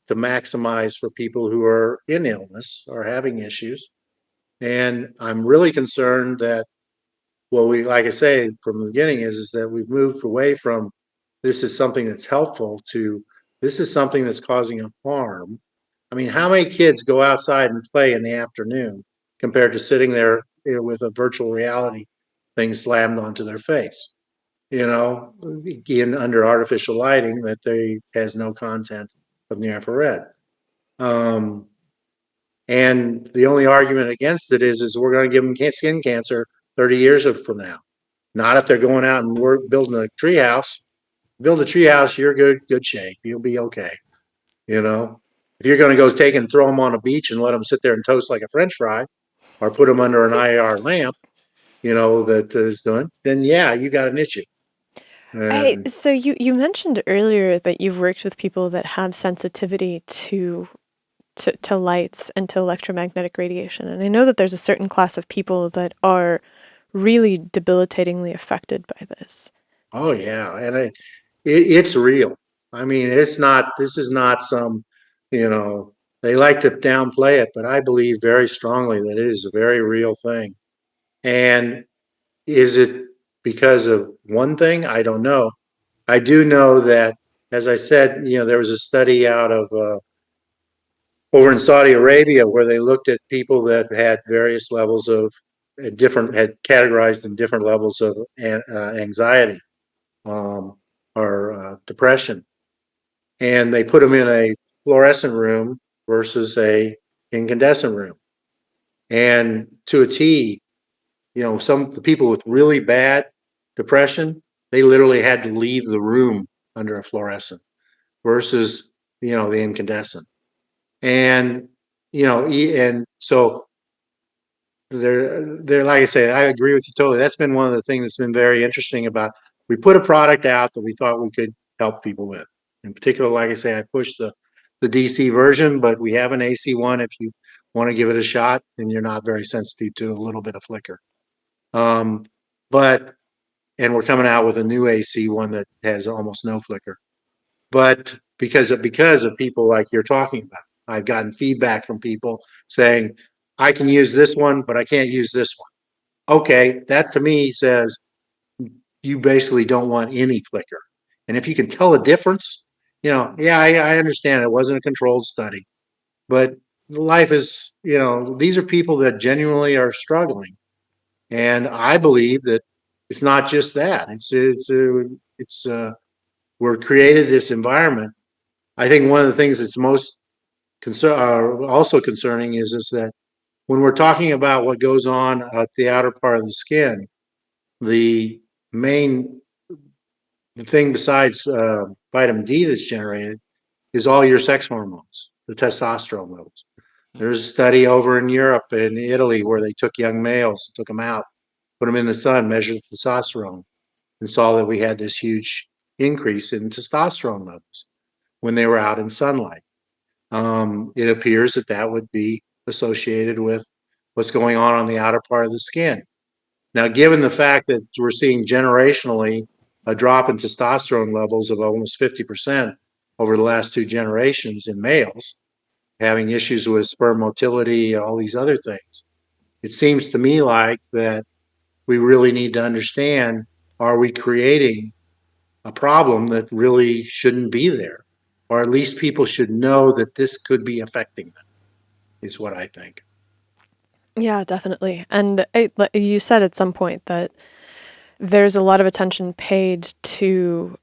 to maximize for people who are in illness or having issues. And I'm really concerned that like I say from the beginning, is that we've moved away from this is something that's helpful to this is something that's causing a harm. I mean, how many kids go outside and play in the afternoon compared to sitting there with a virtual reality thing slammed onto their face? Under artificial lighting that has no content of near infrared. And the only argument against it is we're going to give them skin cancer 30 years from now. Not if they're going out and building a treehouse. Build a treehouse, you're good shape. You'll be okay. If you're going to go take and throw them on a beach and let them sit there and toast like a French fry, or put them under an IR lamp, that is done, then yeah, you got an issue. So you mentioned earlier that you've worked with people that have sensitivity to lights and to electromagnetic radiation. And I know that there's a certain class of people that are really debilitatingly affected by this. Oh yeah, and it's real. I mean, this is not some, they like to downplay it, but I believe very strongly that it is a very real thing. And is it because of one thing? I don't know. I do know that, as I said, there was a study out of over in Saudi Arabia where they looked at people that had various levels of had categorized in different levels of anxiety or depression, and they put them in a fluorescent room versus a incandescent room, and to a T, some of the people with really bad depression, they literally had to leave the room under a fluorescent versus the incandescent. And and so they're like I say, I agree with you totally. That's been one of the things that's been very interesting about, we put a product out that we thought we could help people with. In particular, like I say, I pushed the DC version, but we have an AC one if you want to give it a shot and you're not very sensitive to a little bit of flicker. And we're coming out with a new AC one that has almost no flicker. But because of people like you're talking about, I've gotten feedback from people saying, I can use this one, but I can't use this one. Okay, that to me says you basically don't want any flicker. And if you can tell a difference, I understand it wasn't a controlled study, but life is, these are people that genuinely are struggling. And I believe that it's not just that. We're created this environment. I think one of the things that's most also concerning is that when we're talking about what goes on at the outer part of the skin, the main the thing besides vitamin D that's generated is all your sex hormones, the testosterone levels. There's a study over in Europe and Italy where they took young males, took them out, put them in the sun, measured the testosterone, and saw that we had this huge increase in testosterone levels when they were out in sunlight. It appears that that would be associated with what's going on the outer part of the skin. Now, given the fact that we're seeing generationally a drop in testosterone levels of almost 50% over the last 2 generations in males, having issues with sperm motility and all these other things, it seems to me like that we really need to understand, are we creating a problem that really shouldn't be there? Or at least people should know that this could be affecting them, is what I think. Yeah, definitely. And you said at some point that there's a lot of attention paid to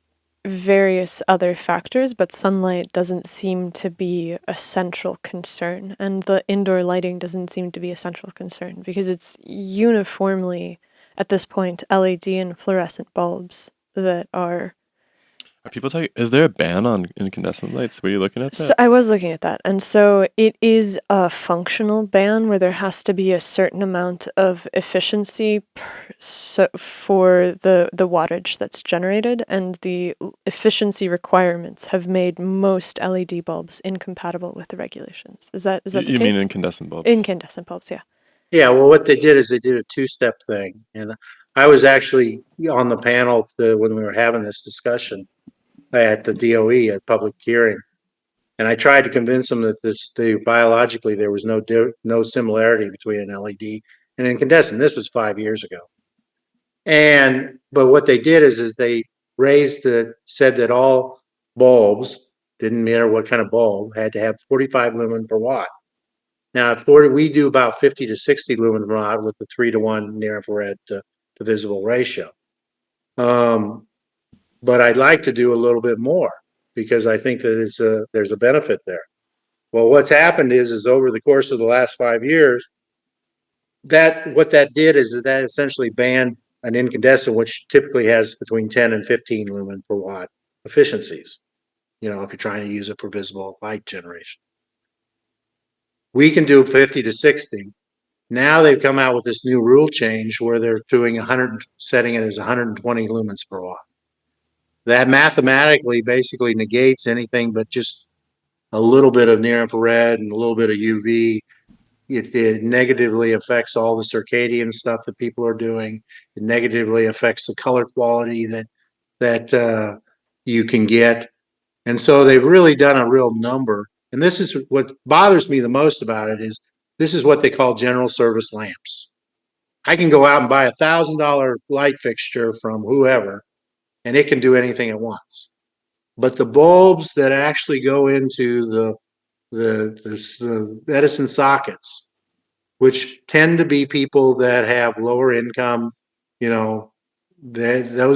various other factors, but sunlight doesn't seem to be a central concern, and the indoor lighting doesn't seem to be a central concern because it's uniformly, at this point, LED and fluorescent bulbs that are. Are people talking? Is there a ban on incandescent lights? Were you looking at that? So I was looking at that, and so it is a functional ban where there has to be a certain amount of efficiency for the wattage that's generated, and the efficiency requirements have made most LED bulbs incompatible with the regulations. Is that the case? You mean incandescent bulbs? Incandescent bulbs, yeah. Yeah, well, what they did is they did a 2-step thing. And I was actually on the panel when we were having this discussion at the DOE at public hearing. And I tried to convince them that biologically there was no similarity between an LED and incandescent. This was 5 years ago. But what they did is they said that all bulbs, didn't matter what kind of bulb, had to have 45 lumen per watt. Now, we do about 50 to 60 lumen per watt with the 3-to-1 near infrared to visible ratio. But I'd like to do a little bit more because I think that there's a benefit there. Well, what's happened is over the course of the last 5 years, what that did is that essentially banned an incandescent, which typically has between 10 and 15 lumen per watt efficiencies, if you're trying to use it for visible light generation. We can do 50 to 60. Now they've come out with this new rule change where they're doing setting it as 120 lumens per watt. That mathematically basically negates anything but just a little bit of near infrared and a little bit of UV. It negatively affects all the circadian stuff that people are doing. It negatively affects the color quality that you can get. And so they've really done a real number. And this is what bothers me the most about it is this is what they call general service lamps. I can go out and buy $1,000 light fixture from whoever, and it can do anything it wants. But the bulbs that actually go into the Edison sockets, which tend to be people that have lower income, those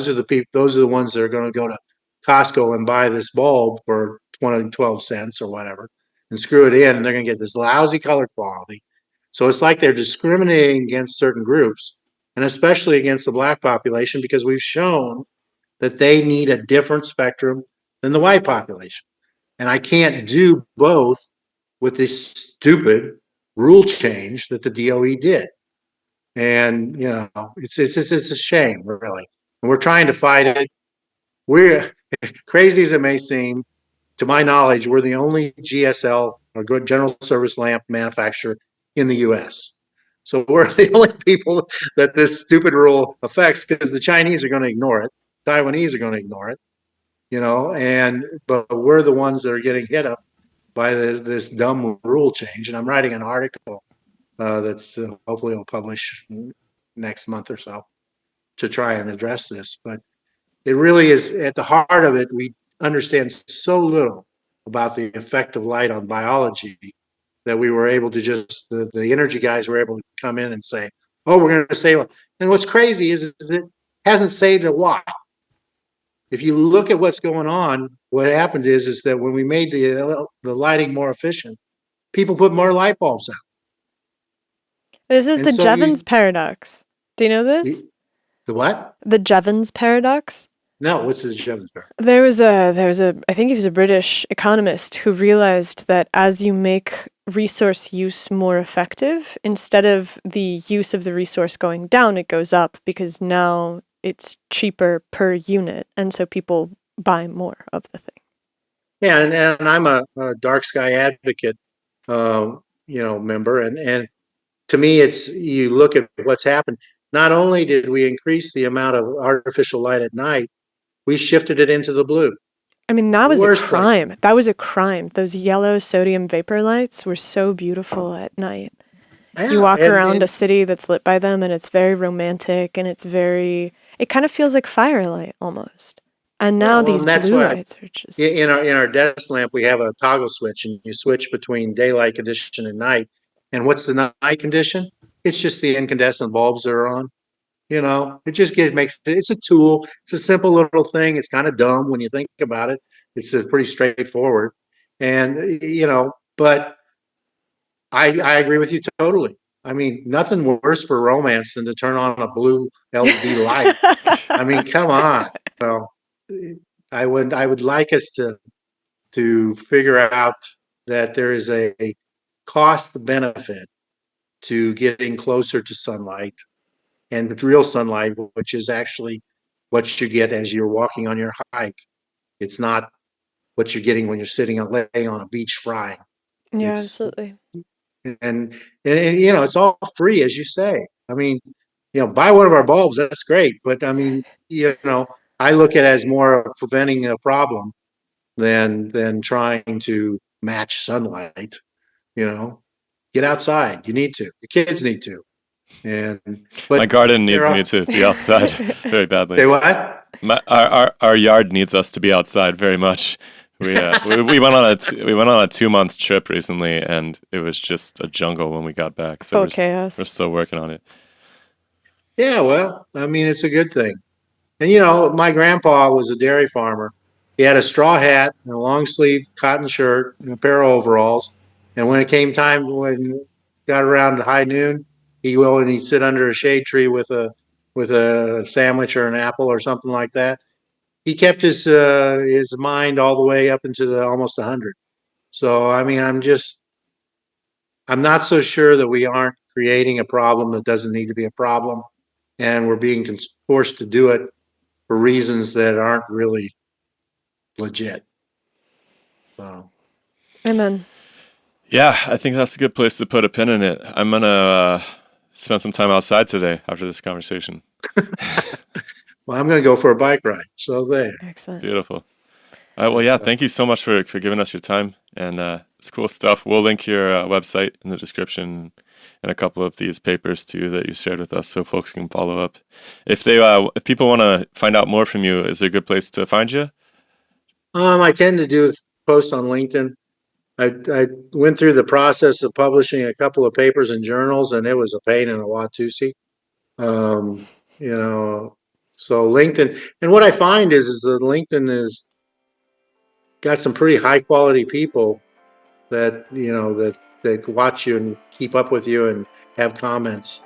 are the ones that are going to go to Costco and buy this bulb for 12 cents or whatever and screw it in, and they're going to get this lousy color quality. So it's like they're discriminating against certain groups, and especially against the Black population, because we've shown that they need a different spectrum than the white population. And I can't do both with this stupid rule change that the DOE did. And, it's a shame, really. And we're trying to fight it. We're crazy as it may seem. To my knowledge, we're the only GSL or general service lamp manufacturer in the U.S. So we're the only people that this stupid rule affects, because the Chinese are going to ignore it. Taiwanese are going to ignore it, but we're the ones that are getting hit up by this dumb rule change. And I'm writing an article that's hopefully will publish next month or so to try and address this. But it really is at the heart of it. We understand so little about the effect of light on biology that we were able to the energy guys were able to come in and say, oh, we're going to save. And what's crazy is it hasn't saved a watt. If you look at what's going on, what happened is that when we made the lighting more efficient, people put more light bulbs out. This is the Jevons paradox. Do you know this? The what? The Jevons paradox? No, what's the Jevons bar? I think he was a British economist who realized that as you make resource use more effective, instead of the use of the resource going down, it goes up because now it's cheaper per unit, and so people buy more of the thing. Yeah, and I'm a dark sky advocate, member, and to me, it's you look at what's happened. Not only did we increase the amount of artificial light at night, we shifted it into the blue. I mean, that was a Worst place. crime. That was a crime. Those yellow sodium vapor lights were so beautiful at night. Yeah, You walk around and a city that's lit by them, and it's very romantic, and it kind of feels like firelight almost. And now well, these and that's blue why lights are just. in our desk lamp we have a toggle switch, and you switch between daylight condition and night. And what's the night condition? It's just the incandescent bulbs that are on. It just makes it's a tool. It's a simple little thing. It's kind of dumb when you think about it. It's pretty straightforward, and but I agree with you totally. I mean, nothing worse for romance than to turn on a blue LED light. I mean, come on. Well, I would like us to figure out that there is a cost benefit to getting closer to sunlight and the real sunlight, which is actually what you get as you're walking on your hike. It's not what you're getting when you're sitting and laying on a beach frying. Yeah, It's absolutely. and it's all free, as you say. I mean, buy one of our bulbs. That's great, but I mean, I look at it as more of preventing a problem than trying to match sunlight. Get outside. You need to. The kids need to. But My garden needs there me are to be outside very badly. Say what? Our yard needs us to be outside very much. We went on a 2-month trip recently, and it was just a jungle when we got back. So chaos. we're still working on it. Yeah, well, I mean, it's a good thing. And my grandpa was a dairy farmer. He had a straw hat and a long sleeve cotton shirt and a pair of overalls. And when it came time, when it got around to high noon, he'd sit under a shade tree with a sandwich or an apple or something like that. He kept his mind all the way up into the almost 100. So I mean, I'm not so sure that we aren't creating a problem that doesn't need to be a problem, and we're being forced to do it for reasons that aren't really legit. So. Amen. Yeah, I think that's a good place to put a pin in it. I'm gonna spend some time outside today after this conversation. Well, I'm going to go for a bike ride. So there. Excellent. Beautiful. All right, well, yeah, thank you so much for giving us your time, and it's cool stuff. We'll link your website in the description and a couple of these papers too that you shared with us, so folks can follow up. If people want to find out more from you, is there a good place to find you? I tend to do posts on LinkedIn. I went through the process of publishing a couple of papers in journals, and it was a pain in the Watusi. So LinkedIn, and what I find is that LinkedIn is got some pretty high quality people that that watch you and keep up with you and have comments,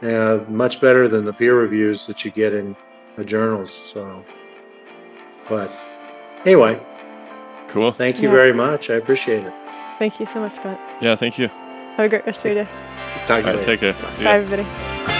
much better than the peer reviews that you get in the journals. So, but anyway, Cool. thank you very much. I appreciate it. Thank you so much, Scott. Yeah, thank you. Have a great rest of your day. Talk to you All right, later. take care. See ya. Bye, everybody.